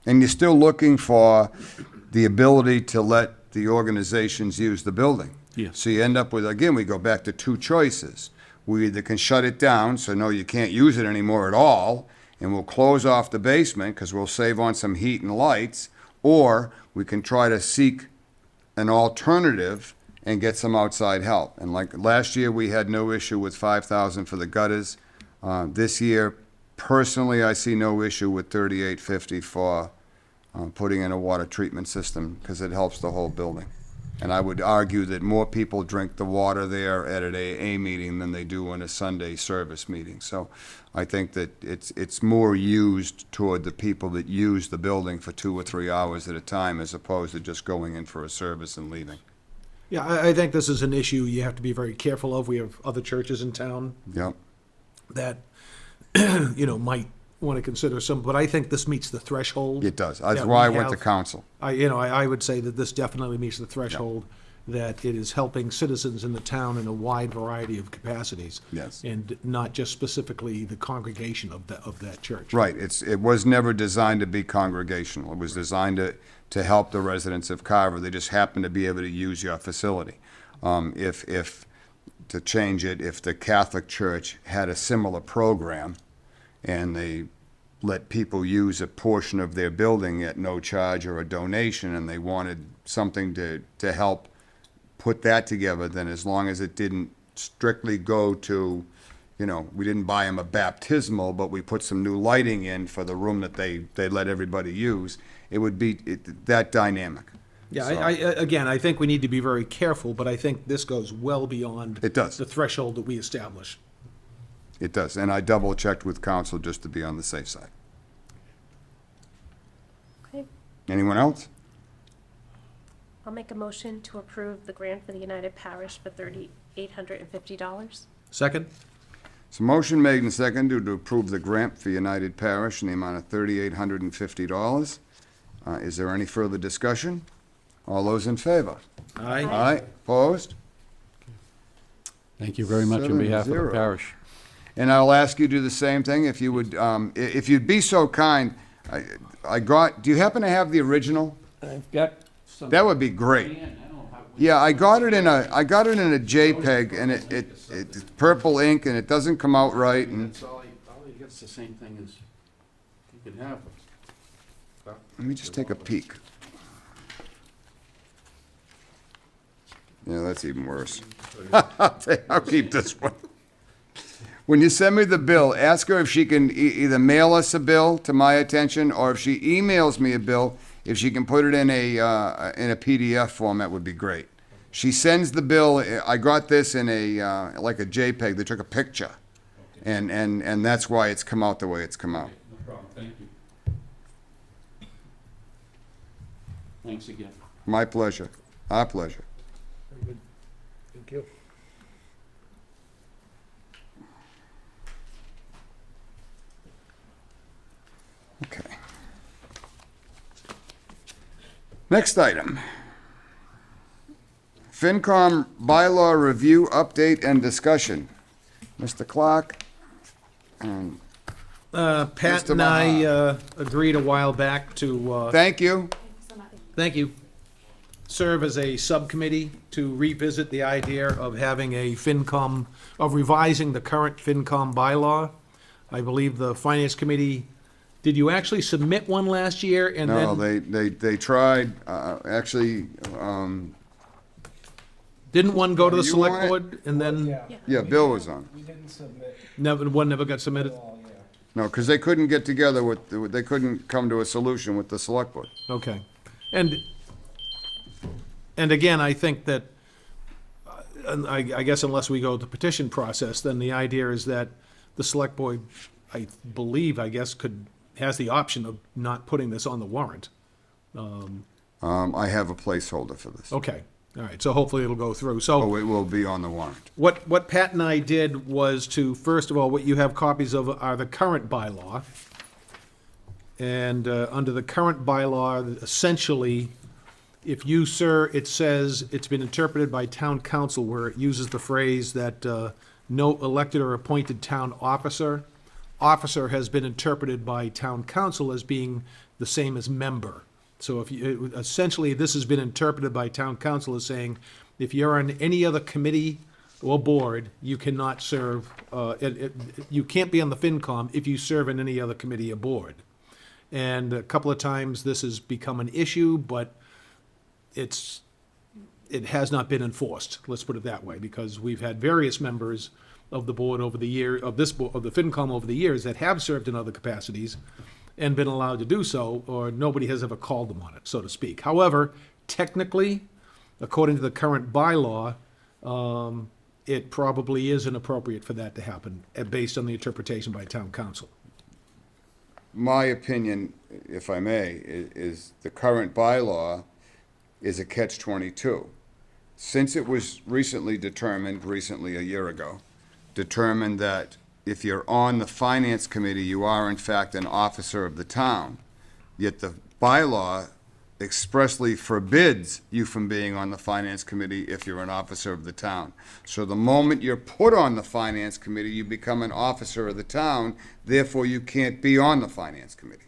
And you're still looking for the ability to let the organizations use the building. Yes. So you end up with, again, we go back to two choices. We either can shut it down, so no, you can't use it anymore at all, and we'll close off the basement because we'll save on some heat and lights, or we can try to seek an alternative and get some outside help. And like last year, we had no issue with $5,000 for the gutters. This year, personally, I see no issue with $3,850 for putting in a water treatment system because it helps the whole building. And I would argue that more people drink the water there at an AA meeting than they do in a Sunday service meeting. So I think that it's more used toward the people that use the building for 2 or 3 hours at a time as opposed to just going in for a service and leaving. Yeah, I think this is an issue you have to be very careful of. We have other churches in town Yep. that, might want to consider some, but I think this meets the threshold. It does. That's that why I we went to have. council. I would say that this definitely meets the threshold, that it is helping citizens in the town in a wide variety of capacities. Yes. And not just specifically the congregation of that church. Right. It was never designed to be congregational. It was designed to help the residents of Carver. They just happened to be able to use your facility. To change it, if the Catholic Church had a similar program and they let people use a portion of their building at no charge or a donation, and they wanted something to help put that together, then as long as it didn't strictly go to, we didn't buy them a baptismal, but we put some new lighting in for the room that they let everybody use, it would be that dynamic. Yeah, So- I think we need to be very careful, but I think this goes well beyond It does. the threshold that we establish. It does, and I double-checked with council just to be on the safe side. Okay, Anyone else? I'll make a motion to approve the grant for the United Parish for $3,850. Second? So motion made and seconded to approve the grant for United Parish in the amount of $3,850. Is there any further discussion? All those in favor? Aye. Aye, opposed? Thank you very much on behalf of 7-0. the parish. And I'll ask you to do the same thing, if you would, if you'd be so kind, do you happen to have the original? I've got some. That would be great. I don't know Yeah, I got it in a JPEG, and it's purple ink, and it doesn't come out right, and It's all I guess the same thing as you can have. let me just take a peek. Yeah, that's even worse. I'll keep this one. When you send me the bill, ask her if she can either mail us a bill to my attention, or if she emails me a bill, if she can put it in a PDF format would be great. She sends the bill, I got this in like a JPEG, they took a picture. And that's why it's come out the way it's come out. No problem, thank you. Thanks again. My pleasure, our pleasure. Very good. Thank you. Okay. Next item. FinCom bylaw review, update, and discussion. Mr. Clark? and Pat Mr. and I agreed a while back to, Thank you. thank you, serve as a subcommittee to revisit the idea of having a FinCom, of revising the current FinCom bylaw. I believe the Finance Committee, did you actually submit one last year and No, then, they tried, actually, didn't one go to the You select want it? board and then yeah, Bill was on. We didn't submit one never got submitted? all, yeah. No, because they couldn't get together they couldn't come to a solution with the select board. Okay. And again, I think that, I guess unless we go the petition process, then the idea is that the select board, I believe, I guess, has the option of not putting this on the warrant. I have a placeholder for this. Okay, all right, so hopefully it'll go through. So Oh, it will be on the warrant. what Pat and I did was to, first of all, what you have copies of are the current bylaw. And under the current bylaw, essentially, if you, sir, it says it's been interpreted by town council where it uses the phrase that no elected or appointed town officer has been interpreted by town council as being the same as member. So if you, essentially, this has been interpreted by town council as saying, if you're on any other committee or board, you cannot serve, you can't be on the FinCom if you serve in any other committee or board. And a couple of times this has become an issue, but it has not been enforced, let's put it that way, because we've had various members of the board over the year, of the FinCom over the years that have served in other capacities and been allowed to do so, or nobody has ever called them on it, so to speak. However, technically, according to the current bylaw, it probably is inappropriate for that to happen, based on the interpretation by town council. My opinion, if I may, is the current bylaw is a catch-22. Since it was recently a year ago, determined that if you're on the finance committee, you are in fact an officer of the town, yet the bylaw expressly forbids you from being on the finance committee if you're an officer of the town. So the moment you're put on the finance committee, you become an officer of the town, therefore you can't be on the finance committee.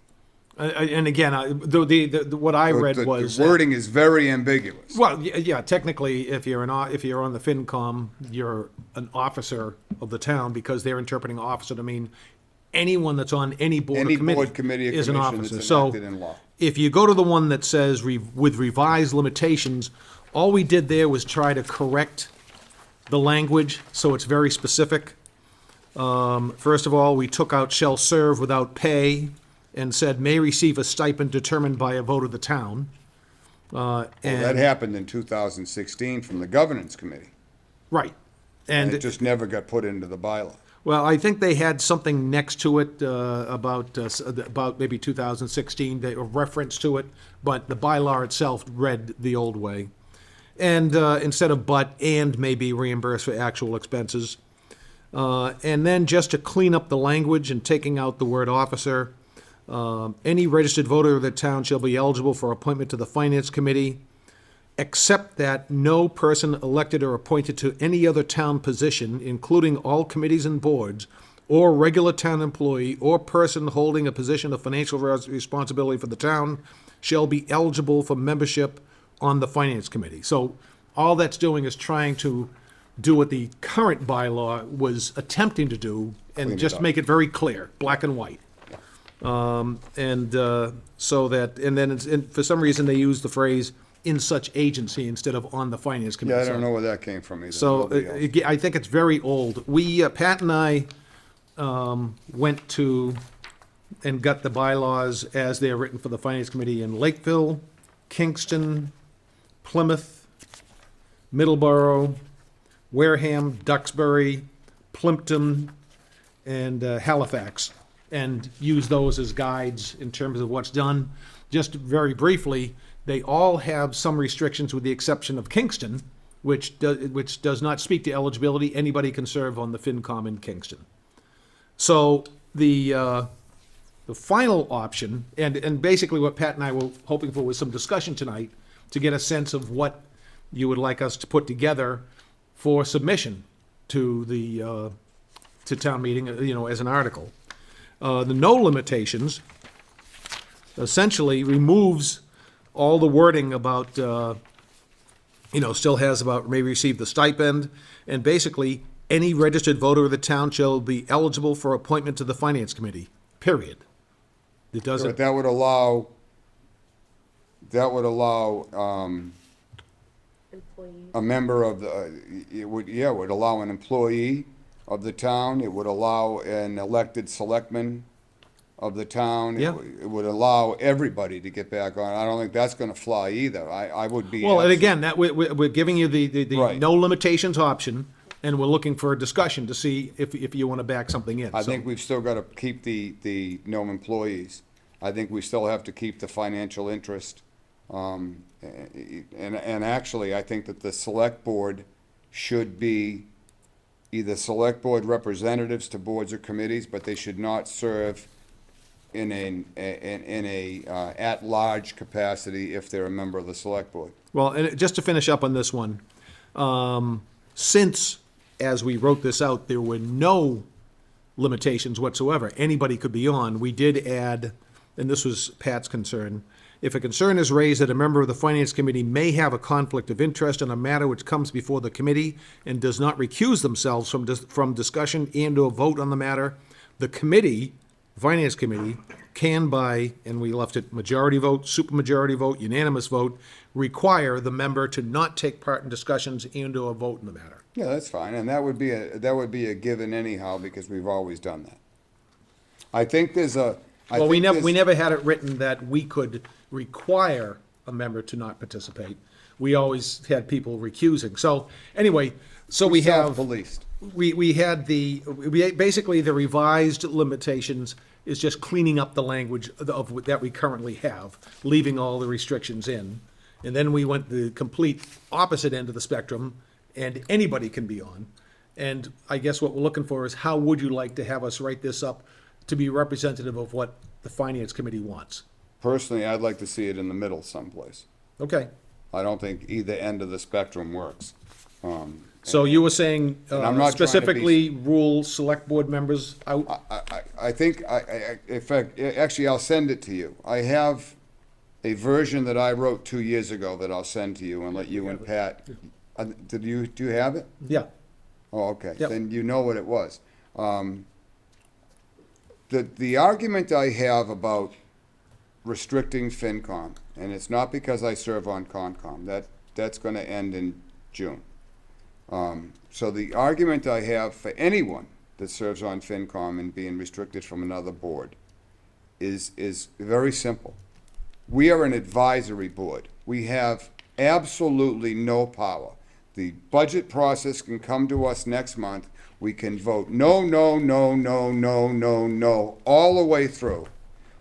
And again, what I read was. The wording is very ambiguous. Well, yeah, technically, if you're on the FinCom, you're an officer of the town, because they're interpreting officer to mean anyone that's on any board or Any committee board, committee, or is an commission officer. that's So enacted in law. if you go to the one that says with revised limitations, all we did there was try to correct the language, so it's very specific. First of all, we took out shall serve without pay and said may receive a stipend determined by a vote of the town. Well, that And, happened in 2016 from the governance committee, right. and And it just never got put into the bylaw. well, I think they had something next to it about maybe 2016, a reference to it, but the bylaw itself read the old way. And instead of but, and may be reimbursed for actual expenses. And then just to clean up the language and taking out the word officer, any registered voter of the town shall be eligible for appointment to the Finance Committee, except that no person elected or appointed to any other town position, including all committees and boards, or regular town employee, or person holding a position of financial responsibility for the town, shall be eligible for membership on the Finance Committee. So all that's doing is trying to do what the current bylaw was attempting to do, Clean and it just up. make it very clear, black and white. So that, and then and for some reason, they use the phrase "in such agency" instead of "on the finance committee." Yeah, I So- don't know where that came from either. So Nobody else. I think it's very old. We, Pat and I, went to and got the bylaws as they are written for the finance committee in Lakeville, Kingston, Plymouth, Middleborough, Wareham, Duxbury, Plimpton, and Halifax, and use those as guides in terms of what's done. Just very briefly, they all have some restrictions with the exception of Kingston, which does not speak to eligibility. Anybody can serve on the FinCom in Kingston. So the final option, and basically what Pat and I were hoping for was some discussion tonight to get a sense of what you would like us to put together for submission to the to town meeting, as an article. The no limitations essentially removes all the wording about, still has about may receive the stipend, and basically, any registered voter of the town shall be eligible for appointment to the finance committee, period. It But doesn't, that would allow, Employees. a member of the, it would allow an employee of the town, it would allow an elected selectman of the town. Yeah. It would allow everybody to get back on. I don't think that's gonna fly either. I would be. well, and again, that, we're giving you the Right. no limitations option, and we're looking for a discussion to see if you want to back something in. I So- think we've still gotta keep the no employees. I think we still have to keep the financial interest. And actually, I think that the select board should be either select board representatives to boards or committees, but they should not serve in a at-large capacity if they're a member of the select board. Well, and just to finish up on this one, since, as we wrote this out, there were no limitations whatsoever, anybody could be on, we did add, and this was Pat's concern, if a concern is raised that a member of the finance committee may have a conflict of interest in a matter which comes before the committee and does not recuse themselves from discussion and/or vote on the matter, the committee, finance committee, can by, and we left it majority vote, supermajority vote, unanimous vote, require the member to not take part in discussions and/or vote in the matter. Yeah, that's fine, and that would be a given anyhow, because we've always done that. I think there's a, I Well, we think there's- never had it written that we could require a member to not participate. We always had people recusing. So, anyway, so we have. Self-policed. We had basically the revised limitations is just cleaning up the language that we currently have, leaving all the restrictions in. And then we went the complete opposite end of the spectrum, and anybody can be on. And I guess what we're looking for is how would you like to have us write this up to be representative of what the finance committee wants? Personally, I'd like to see it in the middle someplace. Okay, I don't think either end of the spectrum works. so you were saying And I'm not trying to be- specifically rule select board members out? I think, in fact, actually, I'll send it to you. I have a version that I wrote 2 years ago that I'll send to you and let you and Pat. Do you have it? Yeah. Oh, okay, Yep. then you know what it was. The argument I have about restricting FinCom, and it's not because I serve on Concom, that's gonna end in June. So the argument I have for anyone that serves on FinCom and being restricted from another board is very simple. We are an advisory board. We have absolutely no power. The budget process can come to us next month. We can vote no, no, no, no, no, no, no, all the way through.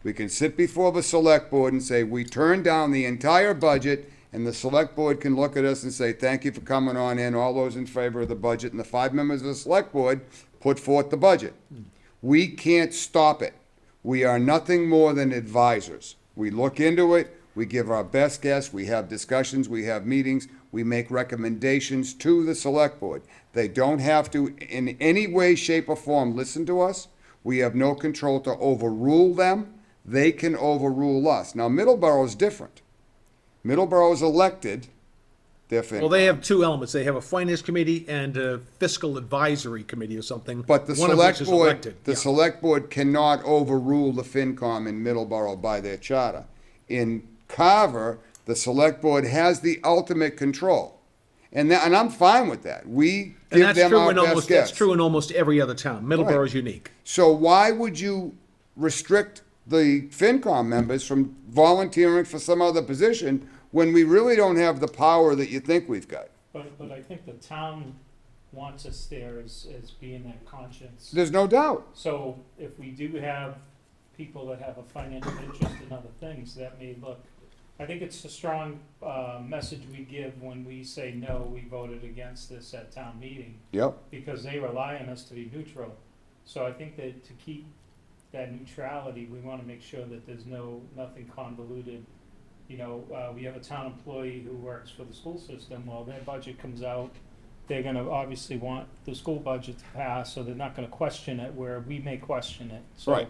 We can sit before the select board and say, we turned down the entire budget, and the select board can look at us and say, thank you for coming on in, all those in favor of the budget, and the 5 members of the select board put forth the budget. We can't stop it. We are nothing more than advisors. We look into it, we give our best guess, we have discussions, we have meetings, we make recommendations to the select board. They don't have to, in any way, shape, or form, listen to us. We have no control to overrule them. They can overrule us. Now, Middleborough is different. Middleborough is elected their FinCom. Well, they have two elements. They have a finance committee and a fiscal advisory committee or something. But the one of which select is board, elected. the Yeah. select board cannot overrule the FinCom in Middleborough by their charter. In Carver, the select board has the ultimate control. And I'm fine with that. We And give that's them true our in best almost, guess. that's true in almost every other town. Middleborough is unique. So why would you restrict the FinCom members from volunteering for some other position when we really don't have the power that you think we've got? But I think the town wants us there as being that conscience. There's no doubt. So if we do have people that have a financial interest in other things, that may look, I think it's a strong message we give when we say, no, we voted against this at town meeting, Yep. because they rely on us to be neutral. So I think that to keep that neutrality, we want to make sure that there's nothing convoluted. You know, we have a town employee who works for the school system. Well, their budget comes out, they're gonna obviously want the school budget to pass, so they're not gonna question it, where we may question it. So Right.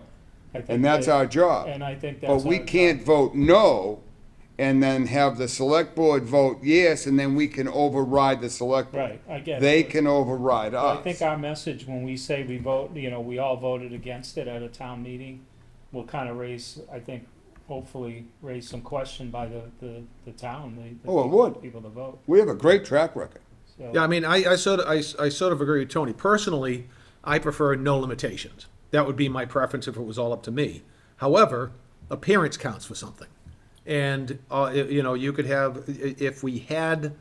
I think And that's that- our job. And I think that's But we our can't job. vote no and then have the select board vote yes, and then we can override the select board. Right, I get it. They can override But I us. think our message, when we say we vote, you know, we all voted against it at a town meeting, will kind of raise, I think, hopefully raise some question by the town, the Oh, it would. people to vote. We have a great track record. So- Yeah, I mean, I sort of agree with Tony. Personally, I prefer no limitations. That would be my preference if it was all up to me. However, appearance counts for something. And, you know, you could have, if we had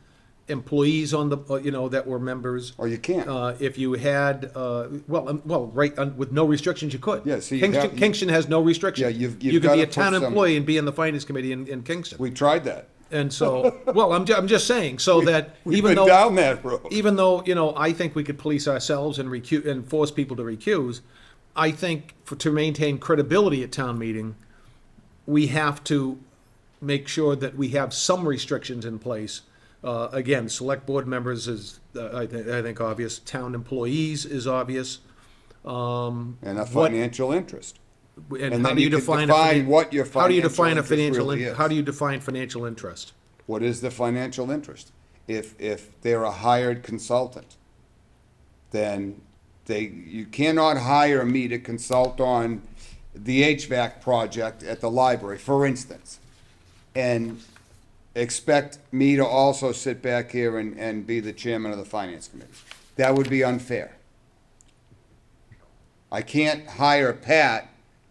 employees on the, you know, that were members. Or you can't. If you had, with no restrictions, you could. Yeah, see, you have- Kingston has no restrictions. Yeah, you've You could be gotta a put town some- employee and be in the finance committee in Kingston. We tried that. And so, well, I'm just saying, so that We've even been though, down that road. even though, you know, I think we could police ourselves and and force people to recuse, I think to maintain credibility at town meeting, we have to make sure that we have some restrictions in place. Again, select board members is, I think obvious, town employees is obvious. And a What- financial interest. And And how then do you you can define define what your how do you financial define a interest financial, really is. how do you define financial interest? What is the financial interest? If they're a hired consultant, then you cannot hire me to consult on the HVAC project at the library, for instance, and expect me to also sit back here and be the chairman of the finance committee. That would be unfair. I can't hire Pat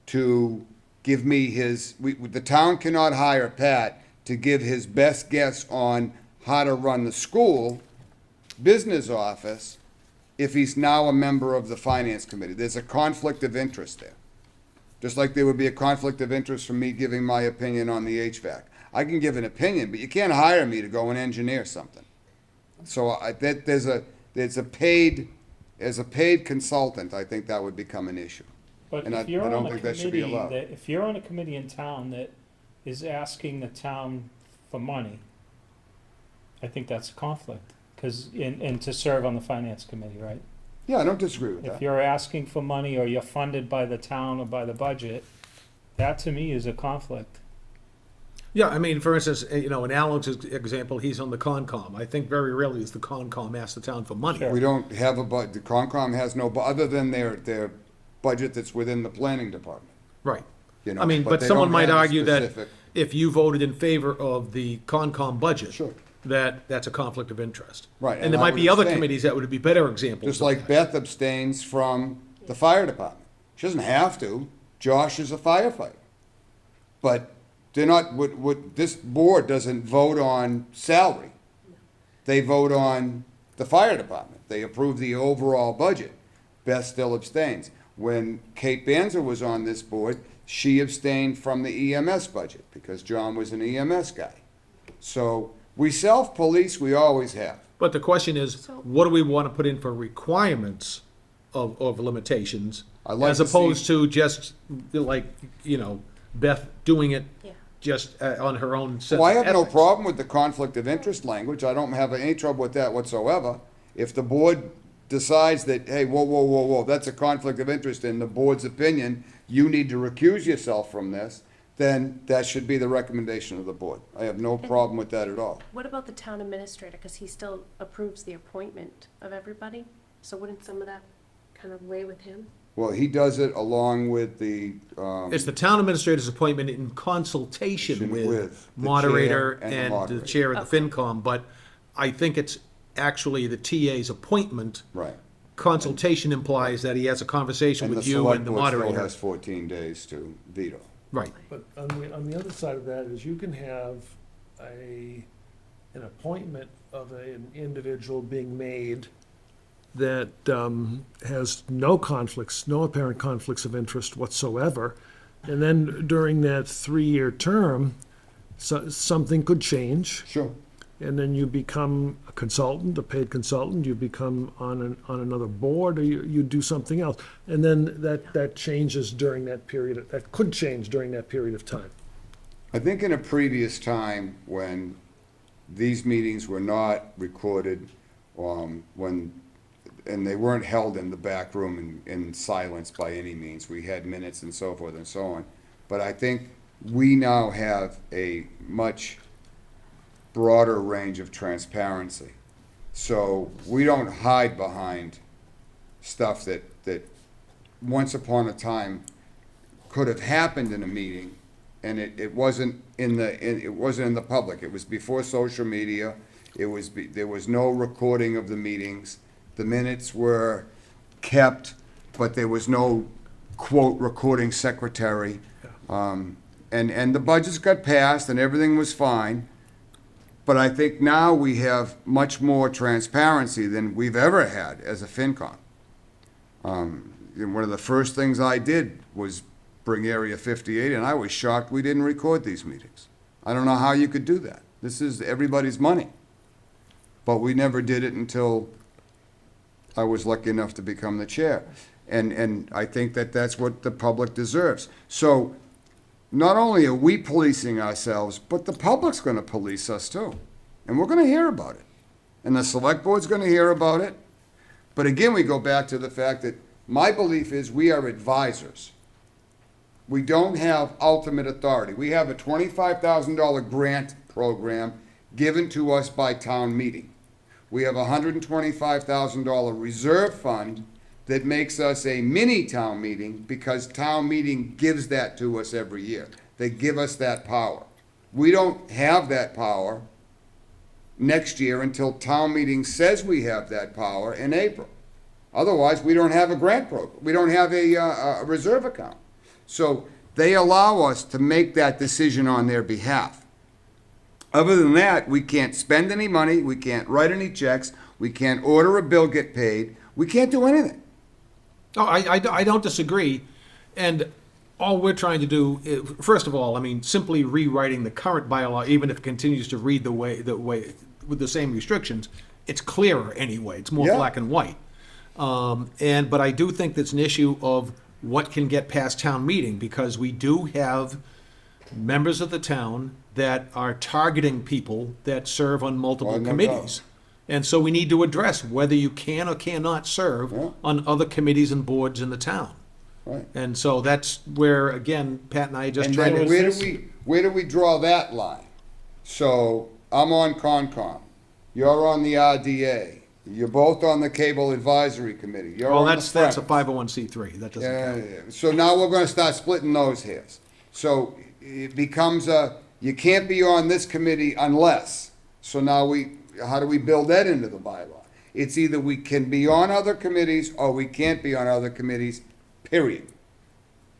to give me the town cannot hire Pat to give his best guess on how to run the school business office if he's now a member of the finance committee. There's a conflict of interest there. Just like there would be a conflict of interest from me giving my opinion on the HVAC. I can give an opinion, but you can't hire me to go and engineer something. So as a paid consultant, I think that would become an issue. But And I if you're don't on a think that should be committee, allowed. if you're on a committee in town that is asking the town for money, I think that's a conflict, and to serve on the finance committee, right? Yeah, I don't disagree with If that. you're asking for money or you're funded by the town or by the budget, that to me is a conflict. Yeah, I mean, for instance, you know, in Alan's example, he's on the Concom. I think very rarely does the Concom ask the town for money. Sure. We don't have the Concom has no, other than their budget that's within the planning department, Right. you know. I mean, but they someone don't might have a argue that specific- if you voted in favor of the Concom budget, Sure. that's a conflict of interest. Right, And and there I might would be other abstain. committees that would be better examples. Just of like that. Beth abstains from the fire department. She doesn't have to. Josh is a firefighter. But they're not, this board doesn't vote on salary. They vote on the fire department. They approve the overall budget. Beth still abstains. When Kate Banzer was on this board, she abstained from the EMS budget because John was an EMS guy. So we self-police, we always have. But the question is, So- what do we want to put in for requirements of limitations? I'd like As to see- opposed to just like, you know, Beth doing it Yeah. just on her own sense Well, I of have no ethics. problem with the conflict of interest language. I don't have any trouble with that whatsoever. If the board decides that, hey, whoa, that's a conflict of interest in the board's opinion, you need to recuse yourself from this, then that should be the recommendation of the board. I have no problem with that at all. What about the town administrator, because he still approves the appointment of everybody? So wouldn't some of that kind of weigh with him? Well, he does it along with the, It's the town administrator's appointment in consultation with with the moderator chair and the and the moderator. chair of the FinCom, but I think it's actually the TA's appointment. right. Consultation implies that he has a conversation And the with you select and the board still moderator. has 14 days to veto. Right. But on the other side of that is you can have an appointment of an individual being made that has no conflicts, no apparent conflicts of interest whatsoever. And then during that 3-year term, something could change. Sure. And then you become a consultant, a paid consultant, you become on another board, or you do something else. And then that changes during that period, that could change during that period of time. I think in a previous time when these meetings were not recorded, and they weren't held in the back room in silence by any means. We had minutes and so forth and so on. But I think we now have a much broader range of transparency. So we don't hide behind stuff that once upon a time could have happened in a meeting, and it wasn't in the public. It was before social media. There was no recording of the meetings. The minutes were kept, but there was no, quote, recording secretary. And the budgets got passed and everything was fine. But I think now we have much more transparency than we've ever had as a FinCom. One of the first things I did was bring Area 58, and I was shocked we didn't record these meetings. I don't know how you could do that. This is everybody's money. But we never did it until I was lucky enough to become the chair. And I think that that's what the public deserves. So not only are we policing ourselves, but the public's going to police us too. And we're going to hear about it. And the select board's going to hear about it. But again, we go back to the fact that my belief is we are advisors. We don't have ultimate authority. We have a $25,000 grant program given to us by town meeting. We have a $125,000 reserve fund that makes us a mini town meeting because town meeting gives that to us every year. They give us that power. We don't have that power next year until town meeting says we have that power in April. Otherwise, we don't have a grant program. We don't have a reserve account. So they allow us to make that decision on their behalf. Other than that, we can't spend any money, we can't write any checks, we can't order a bill get paid, we can't do anything. No, I don't disagree. And all we're trying to do, first of all, I mean, simply rewriting the current bylaw, even if it continues to read the way with the same restrictions, it's clearer anyway. It's more Yeah. black and white. But I do think that's an issue of what can get past town meeting, because we do have members of the town that are targeting people that serve on multiple Well, no committees. And so we need to address whether you can or cannot serve Yeah. on other committees and boards in the town. Right. And so that's where, again, Pat and I just And tried then to. where do we draw that line? So I'm on Concom, you're on the RDA, you're both on the Cable Advisory Committee, you're Well, on the that's a Friends. 501c3. That doesn't Yeah, count. yeah. So now we're gonna start splitting those hairs. So it becomes you can't be on this committee unless. So now how do we build that into the bylaw? It's either we can be on other committees or we can't be on other committees, period.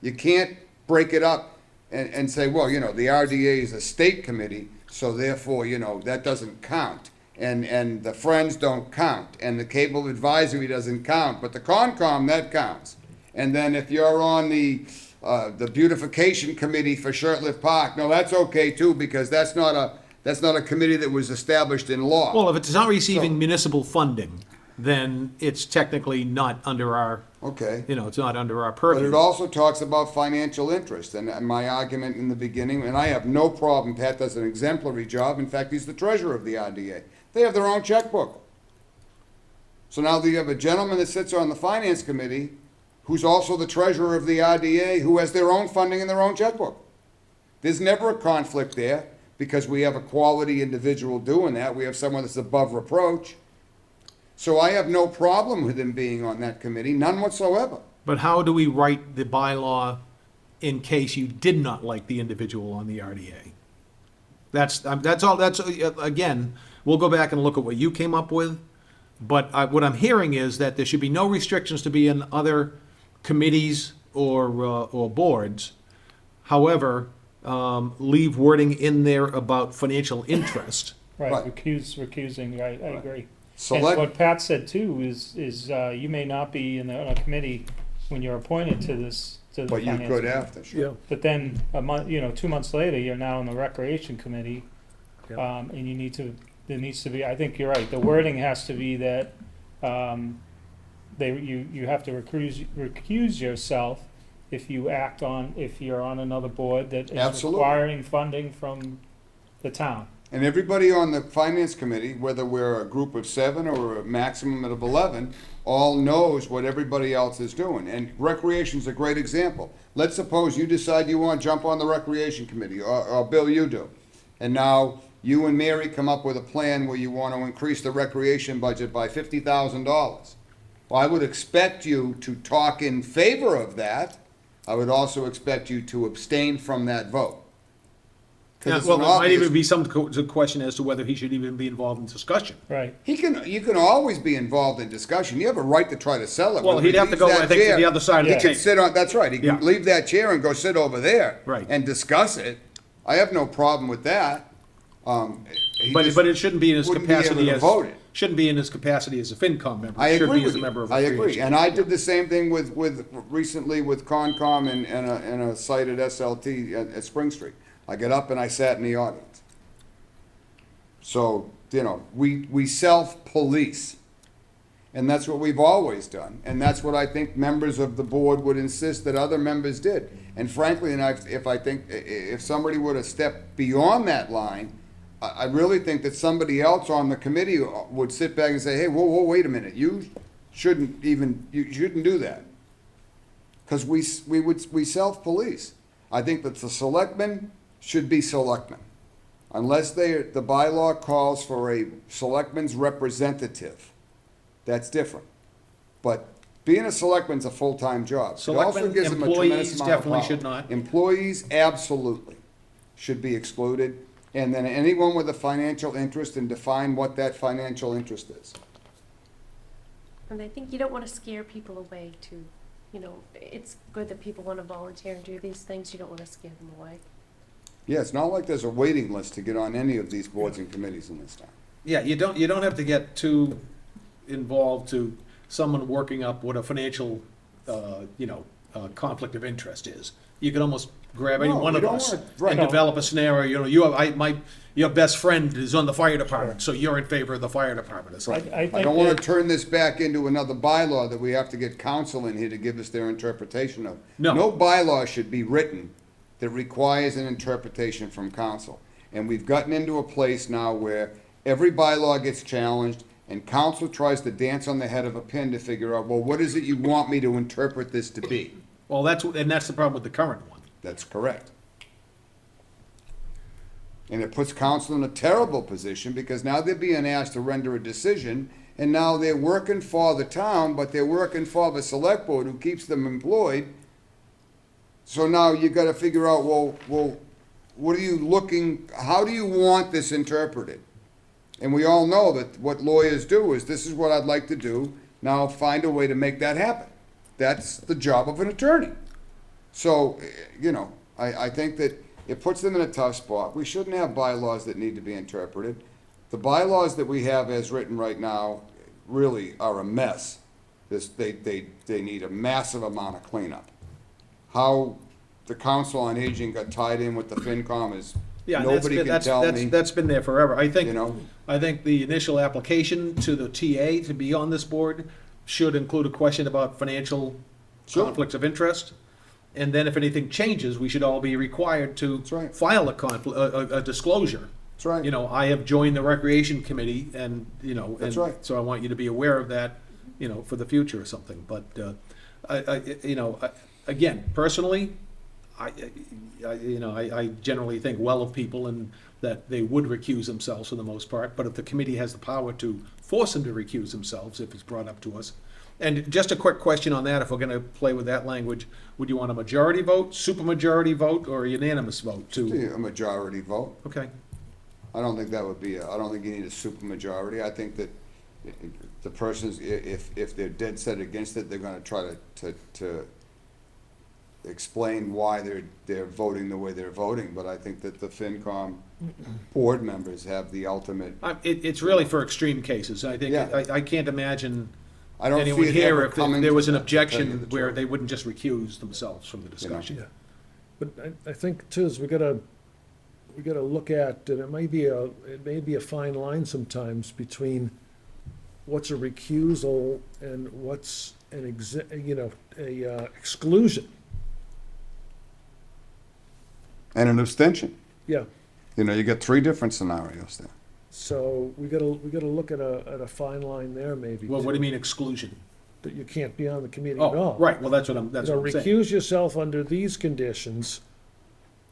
You can't break it up and say, well, the RDA is a state committee, so therefore, that doesn't count. And the Friends don't count, and the Cable Advisory doesn't count, but the Concom, that counts. And then if you're on the beautification committee for Shirtlift Park, no, that's okay too, because that's not a committee that was established in law. Well, if it's not receiving So- municipal funding, then it's technically not under our, Okay. it's not under our But purview. it also talks about financial interest, and my argument in the beginning, and I have no problem, Pat does an exemplary job, in fact, he's the treasurer of the RDA. They have their own checkbook. So now you have a gentleman that sits on the finance committee, who's also the treasurer of the RDA, who has their own funding in their own checkbook. There's never a conflict there, because we have a quality individual doing that. We have someone that's above reproach. So I have no problem with him being on that committee, none whatsoever. But how do we write the bylaw in case you did not like the individual on the RDA? That's all, again, we'll go back and look at what you came up with, but what I'm hearing is that there should be no restrictions to be in other committees or boards. However, leave wording in there about financial interest. Right, Right. recusing, I agree. And Select, what Pat said too is, you may not be in a committee when you're appointed to the but you finance could committee. after, sure. Yeah, But then a month, 2 months later, you're now in the recreation committee, Yeah. and there needs to be, I think you're right, the wording has to be that, you have to recuse yourself if you're on another board that is Absolutely. requiring funding from the town. And everybody on the finance committee, whether we're a group of 7 or a maximum of 11, all knows what everybody else is doing. And recreation's a great example. Let's suppose you decide you want to jump on the recreation committee, or Bill, you do. And now you and Mary come up with a plan where you want to increase the recreation budget by $50,000. Well, I would expect you to talk in favor of that. I would also expect you to abstain from that vote. 'Cause Yeah, it's well, an there might obvious- even be some question as to whether he should even be involved in discussion. Right. You can always be involved in discussion. You have a right to try to sell it. Well, Whether he'd he have to leaves go, that I think, to chair- the other side of He the can table. sit on, that's right, he Yeah. can leave that chair and go sit over there. Right. And discuss it. I have no problem with that. He But just it shouldn't be in his wouldn't be able capacity to as, vote it. shouldn't be in his capacity as a FinCom member. I It should agree be with as a you. member of I agree, Recreation. and I did the same thing with recently with Concom and a site at SLT at Spring Street. I got up and I sat in the audience. So, we self-police. And that's what we've always done, and that's what I think members of the board would insist that other members did. And frankly, if somebody were to step beyond that line, I really think that somebody else on the committee would sit back and say, hey, whoa, wait a minute, you shouldn't do that. Because we self-police. I think that the selectmen should be selectmen. Unless the bylaw calls for a selectman's representative, that's different. But being a selectman's a full-time job. It also Selectmen, gives them a employees tremendous amount of definitely power. should not. Employees absolutely should be excluded. And then anyone with a financial interest, and define what that financial interest is. And I think you don't wanna scare people away too. It's good that people wanna volunteer and do these things, you don't wanna scare them away. Yeah, it's not like there's a waiting list to get on any of these boards and committees in this town. Yeah, you don't have to get too involved to someone working up what a financial, conflict of interest is. You can almost grab any No, one we of don't us wanna- right. and develop a scenario, your best friend is on the fire department, so you're in favor of the fire department or something. I I think don't wanna that- turn this back into another bylaw that we have to get counsel in here to give us their interpretation of. No. No bylaw should be written that requires an interpretation from council. And we've gotten into a place now where every bylaw gets challenged, and council tries to dance on the head of a pin to figure out, well, what is it you want me to interpret this to be? Well, that's the problem with the current one. That's correct. And it puts council in a terrible position, because now they're being asked to render a decision, and now they're working for the town, but they're working for the select board who keeps them employed. So now you gotta figure out, well, what are you looking, how do you want this interpreted? And we all know that what lawyers do is, this is what I'd like to do, now find a way to make that happen. That's the job of an attorney. So, I think that it puts them in a tough spot. We shouldn't have bylaws that need to be interpreted. The bylaws that we have as written right now really are a mess. They need a massive amount of cleanup. How the Council on Aging got tied in with the FinCom is, Yeah, and nobody can tell me. that's been there forever. I think, You know? I think the initial application to the TA to be on this board should include a question about financial Sure. conflicts of interest. And then if anything changes, we should all be required to That's right. file a disclosure. That's right. I have joined the Recreation Committee and, That's and right. so I want you to be aware of that, for the future or something. But, again, personally, I generally think well of people and that they would recuse themselves for the most part, but if the committee has the power to force them to recuse themselves, if it's brought up to us. And just a quick question on that, if we're gonna play with that language, would you want a majority vote, supermajority vote, or a unanimous vote to? A majority vote. Okay, I don't think that would be, I don't think you need a supermajority. I think that the persons, if they're dead set against it, they're gonna try to explain why they're voting the way they're voting, but I think that the FinCom board members have the ultimate, it's really for extreme cases, I think, Yeah. I can't imagine I don't anyone see it here ever if coming there to was an that, to tell you objection the where truth. they wouldn't just recuse themselves from the discussion. Yeah. But I think too, is we gotta look at, and it may be a fine line sometimes between what's a recusal and what's a exclusion. and an abstention. Yeah, You know, you get three different scenarios there. so we gotta look at a fine line there maybe. Well, what do too, you mean exclusion? That you can't be on the committee at all. Oh, right, well, that's what I'm saying. Recuse yourself under these conditions,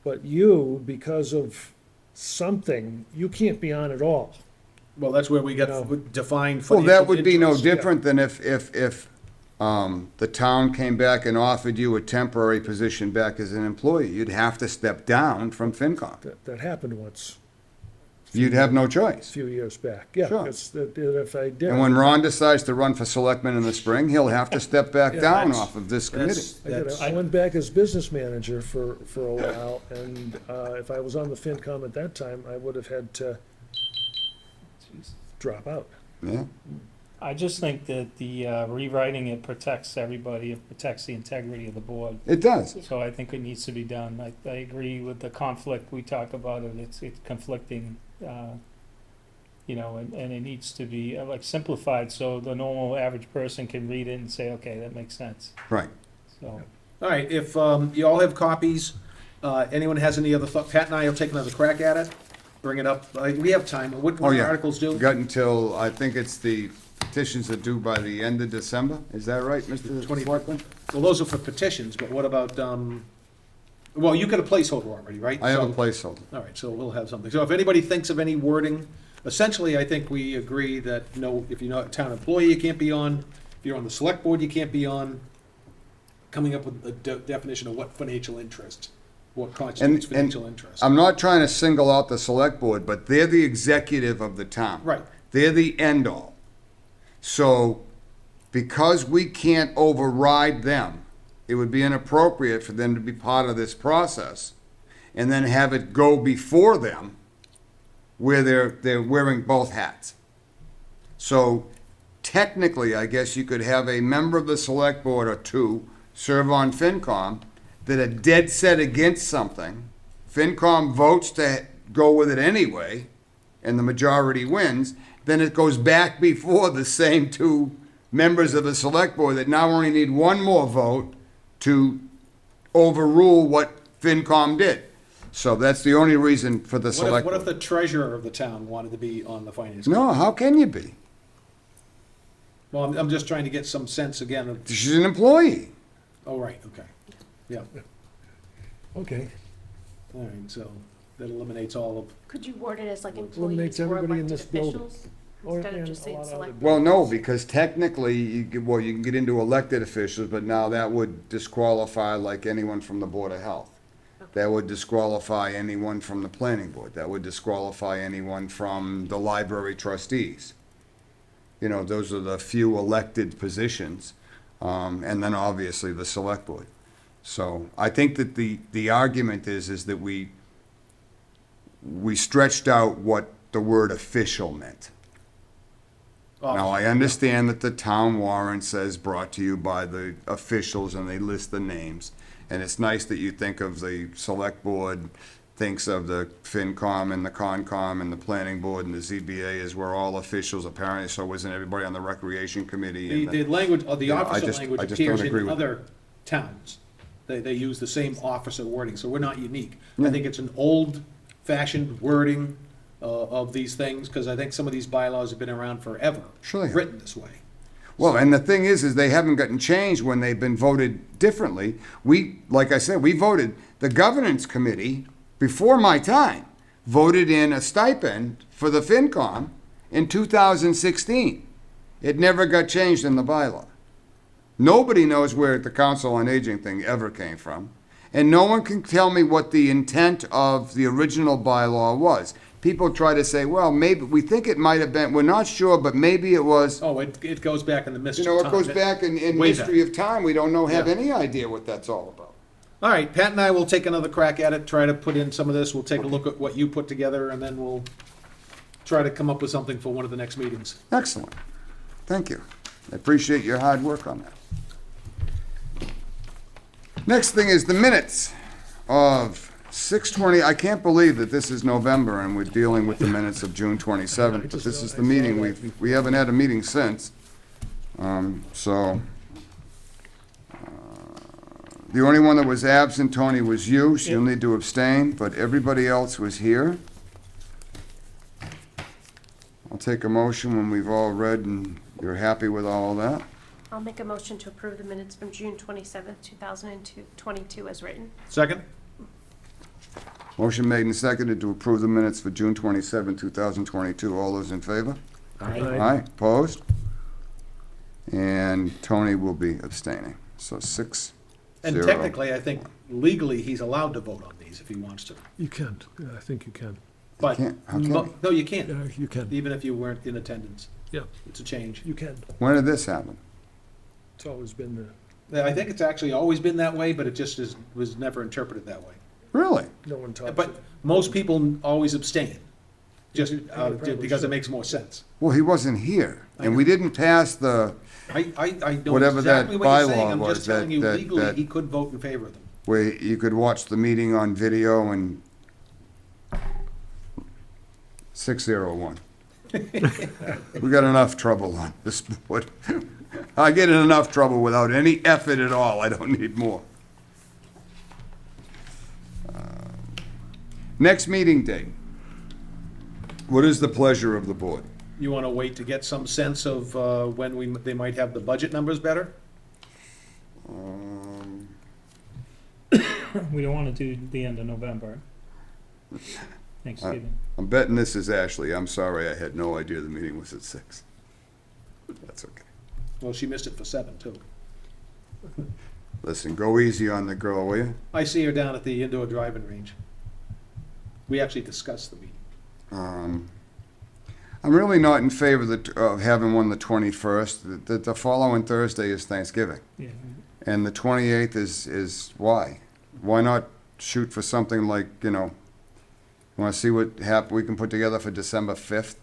but you, because of something, you can't be on at all. Well, that's where we get No. defined Well, financial that would be no interests. different than if the town came back and offered you a temporary position back as an employee. You'd have to step down from FinCom. That happened once, You'd have no a choice. few years back. Yeah, Sure. because if I did. And when Ron decides to run for selectman in the spring, he'll have to step back Yeah, down that's- off of this committee. I went back as business manager for a while, and if I was on the FinCom at that time, I would have had to drop out. Yeah, I just think that the rewriting it protects everybody, it protects the integrity of the board. it does. So I think it needs to be done. I agree with the conflict, we talk about it, it's conflicting, and it needs to be like simplified so the normal average person can read it and say, okay, that makes sense, Right. so. All right, if you all have copies, anyone has any other thought, Pat and I will take another crack at it, bring it up, we have time, what Oh, yeah. articles do? We got until, I think it's the petitions are due by the end of December. Is that right, Mr. 20 Selectman? Well, those are for petitions, but what about, well, you got a placeholder already, right? I have a So- placeholder. All right, so we'll have something. So if anybody thinks of any wording, essentially, I think we agree that no, if you're not a town employee, you can't be on. If you're on the select board, you can't be on. Coming up with a definition of what financial interest, what constitutes And financial interest. I'm not trying to single out the select board, but they're the executive of the town. Right. They're the end-all. So, because we can't override them, it would be inappropriate for them to be part of this process and then have it go before them where they're wearing both hats. So, technically, I guess you could have a member of the select board or two serve on FinCom that are dead set against something. FinCom votes to go with it anyway, and the majority wins, then it goes back before the same two members of the select board that now only need one more vote to overrule what FinCom did. So that's the only reason for the select What if board. the treasurer of the town wanted to be on the finance? No, how can you be? Well, I'm just trying to get some sense again of, She's an employee. oh, right, okay. Yeah, Okay. all right, so that eliminates all of, Could you word it as like Eliminates employees or everybody in elected this building. officials? Or- Instead of and just a saying lot of select. other Well, no, because technically, you can get into elected officials, but now that would disqualify like anyone from the Board of Health. That would disqualify anyone from the planning board. That would disqualify anyone from the library trustees. You know, those are the few elected positions, and then obviously the select board. So I think that the argument is that we stretched out what the word official meant. Now, I understand that the town warrant says brought to you by the officials and they list the names. And it's nice that you think of the select board, thinks of the FinCom and the Concom and the planning board and the ZBA as we're all officials apparently, so isn't everybody on the recreation committee? and the language, or the Yeah, I officer just- language I just don't appears agree in with other towns. They use the same officer wording, so we're not unique. Yeah. I think it's an old-fashioned wording of these things, because I think some of these bylaws have been around forever. Sure they have. Written this way. Well, and the thing is they haven't gotten changed when they've been voted differently. Like I said, we voted, the governance committee, before my time, voted in a stipend for the FinCom in 2016. It never got changed in the bylaw. Nobody knows where the Council on Aging thing ever came from. And no one can tell me what the intent of the original bylaw was. People try to say, well, maybe, we think it might have been, we're not sure, but maybe it was. Oh, it goes back in the mist You of know, time. it goes back in Way history back. of time. We don't have Yeah. any idea what that's all about. All right, Pat and I will take another crack at it, try to put in some of this. We'll take a look at what you put together, and then we'll try to come up with something for one of the next meetings. Excellent. Thank you. I appreciate your hard work on that. Next thing is the minutes of 6:20. I can't believe that this is November and we're dealing with the minutes of June 27th, but this is the meeting. We haven't had a meeting since. The only one that was absent, Tony, was you, so you'll need to abstain, but everybody else was here. I'll take a motion when we've all read and you're happy with all of that. I'll make a motion to approve the minutes from June 27th, 2022 as written. Second? Motion made and seconded to approve the minutes for June 27, 2022. All those in favor? Aye, opposed? And Tony will be abstaining. So 6-0. And technically, I think legally, he's allowed to vote on these if he wants to. You can, yeah, I think you can. But, can't. How can he? no, you can't, Yeah, you can, even if you weren't in attendance. yeah, It's a change. you can. When did this happen? It's always been the, I think it's actually always been that way, but it just was never interpreted that way. Really? no one talks. But most people always abstain, just You probably because it should. makes more sense. Well, he wasn't here, I and know. we didn't pass the, I know Whatever that exactly what you're saying, bylaw I'm was, just telling you that- legally, that- he could vote in favor of them. where you could watch the meeting on video and 601. We got enough trouble on this board. I get in enough trouble without any effort at all. I don't need more. Next meeting date. What is the pleasure of the board? You want to wait to get some sense of when they might have the budget numbers better? We don't wanna do the end of November. Thanksgiving. I'm betting this is Ashley. I'm sorry, I had no idea the meeting was at 6. That's okay. Well, she missed it for 7, too. Listen, go easy on the girl, will you? I see her down at the indoor driving range. We actually discussed the meeting. I'm really not in favor of having one the 21st. The following Thursday is Thanksgiving. Yeah, And the 28th is why? Why not shoot for something like, want to see what we can put together for December 5th?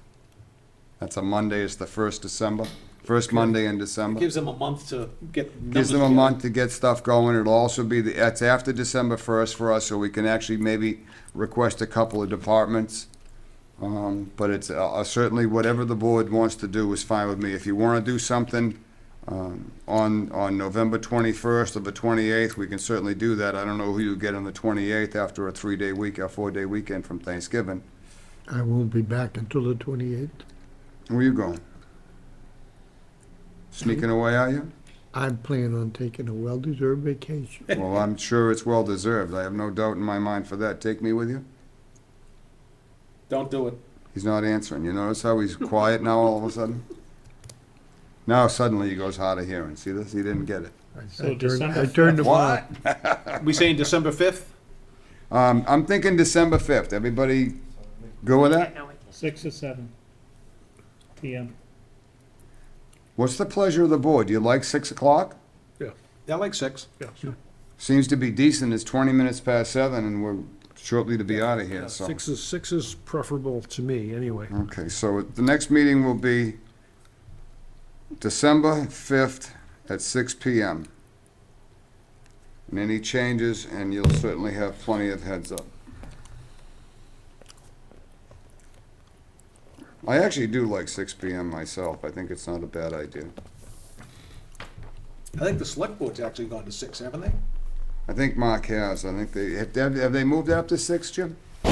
That's a Monday, it's the 1st December, first Monday in December. Gives them a month to get numbers Gives them a together. month to get stuff going. It'll also be, it's after December 1st for us, so we can actually maybe request a couple of departments. But it's certainly whatever the board wants to do is fine with me. If you want to do something on November 21st or the 28th, we can certainly do that. I don't know who you get on the 28th after a 3-day week, a 4-day weekend from Thanksgiving. I won't be back until the 28th. Where you going? Sneaking away, are you? I'm planning on taking a well-deserved vacation. Well, I'm sure it's well-deserved. I have no doubt in my mind for that. Take me with you? Don't do it. He's not answering. You notice how he's quiet now all of a sudden? Now suddenly he goes hard of hearing. See this? He didn't get it. So December I turned him What? on. We saying December 5th? I'm thinking December 5th. Everybody go with that? No, I can't. 6 or 7 PM. What's the pleasure of the board? Do you like 6 o'clock? I like 6. Yeah. Seems to be decent. It's 20 minutes past 7 and we're shortly to be out of here, so. 6 is preferable to me, anyway. Okay, so the next meeting will be December 5th at 6 PM. And any changes, and you'll certainly have plenty of heads up. I actually do like 6 PM myself. I think it's not a bad idea. I think the select board's actually gone to 6, haven't they? I think Mark has. I think have they moved it up to 6, Jim? I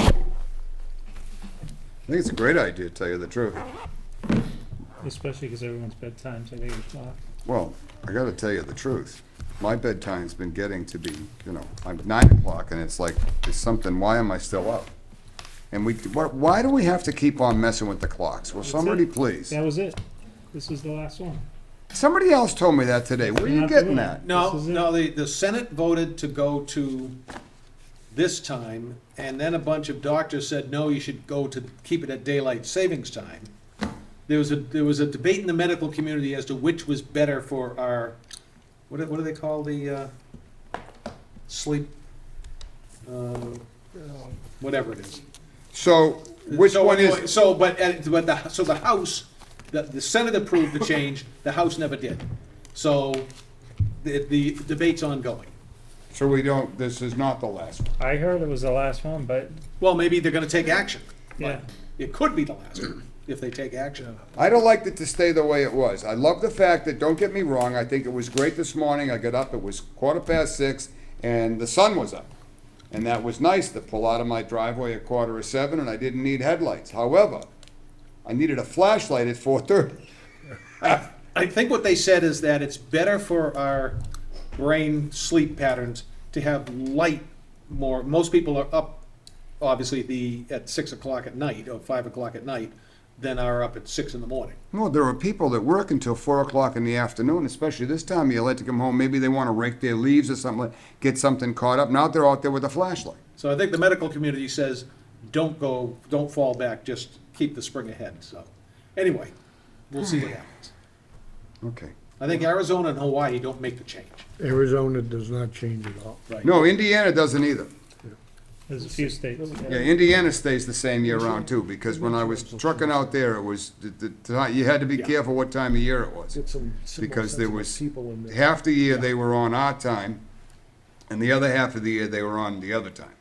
think it's a great idea, to tell you the truth. especially because everyone's bedtime's at 8 o'clock. Well, I gotta tell you the truth. My bedtime's been getting to be, I'm 9 o'clock and it's like, there's something, why am I still up? And why do we have to keep on messing with the clocks? Will That's somebody it. please? That was it. This is the last one. Somebody else told me that today. Where are We're you not getting doing that? it. No, This is it. no, the Senate voted to go to this time, and then a bunch of doctors said, no, you should go to, keep it at daylight savings time. There was a debate in the medical community as to which was better for our, what do they call the, sleep, whatever it is. So, which So one anyway, is, So, the House, the Senate approved the change, the House never did. So, the debate's ongoing. so this is not the last one? I heard it was the last one, but Well, maybe they're gonna take action. but yeah. It could be the last one, if they take action. I'd have liked it to stay the way it was. I love the fact that, don't get me wrong, I think it was great this morning. I got up, it was 6:15, and the sun was up. And that was nice to pull out of my driveway at 6:45, and I didn't need headlights. However, I needed a flashlight at 4:30. I think what they said is that it's better for our brain sleep patterns to have light more. Most people are up, obviously, at 6 o'clock at night, or 5 o'clock at night, than are up at 6 in the morning. Well, there are people that work until 4 o'clock in the afternoon, especially this time of year, like to come home. Maybe they want to rake their leaves or something, get something caught up. Now they're out there with a flashlight. So I think the medical community says, don't fall back, just keep the spring ahead, so. Anyway, we'll see what happens. Okay. I think Arizona and Hawaii don't make the change. Arizona does not change at all. Right. No, Indiana doesn't either. There's a few states. Yeah, Indiana stays the same year round too, because when I was trucking out there, it was, you had to be Yeah. careful what time of year it was. Get some simple, Because there sensible was people in there. half the year they were on our time, and the other half of the year they were on the other time.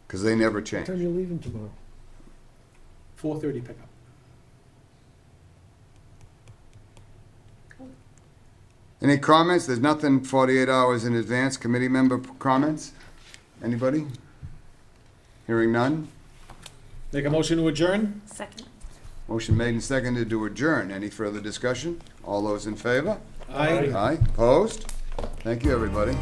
Because they never What time changed. you leaving tomorrow? 4:30 pickup. Any comments? There's nothing 48 hours in advance. Committee member comments? Anybody? Hearing none? Make a motion to adjourn? Second. Motion made and seconded to adjourn. Any further discussion? All those in favor? Aye. Aye. Opposed? Thank you, everybody.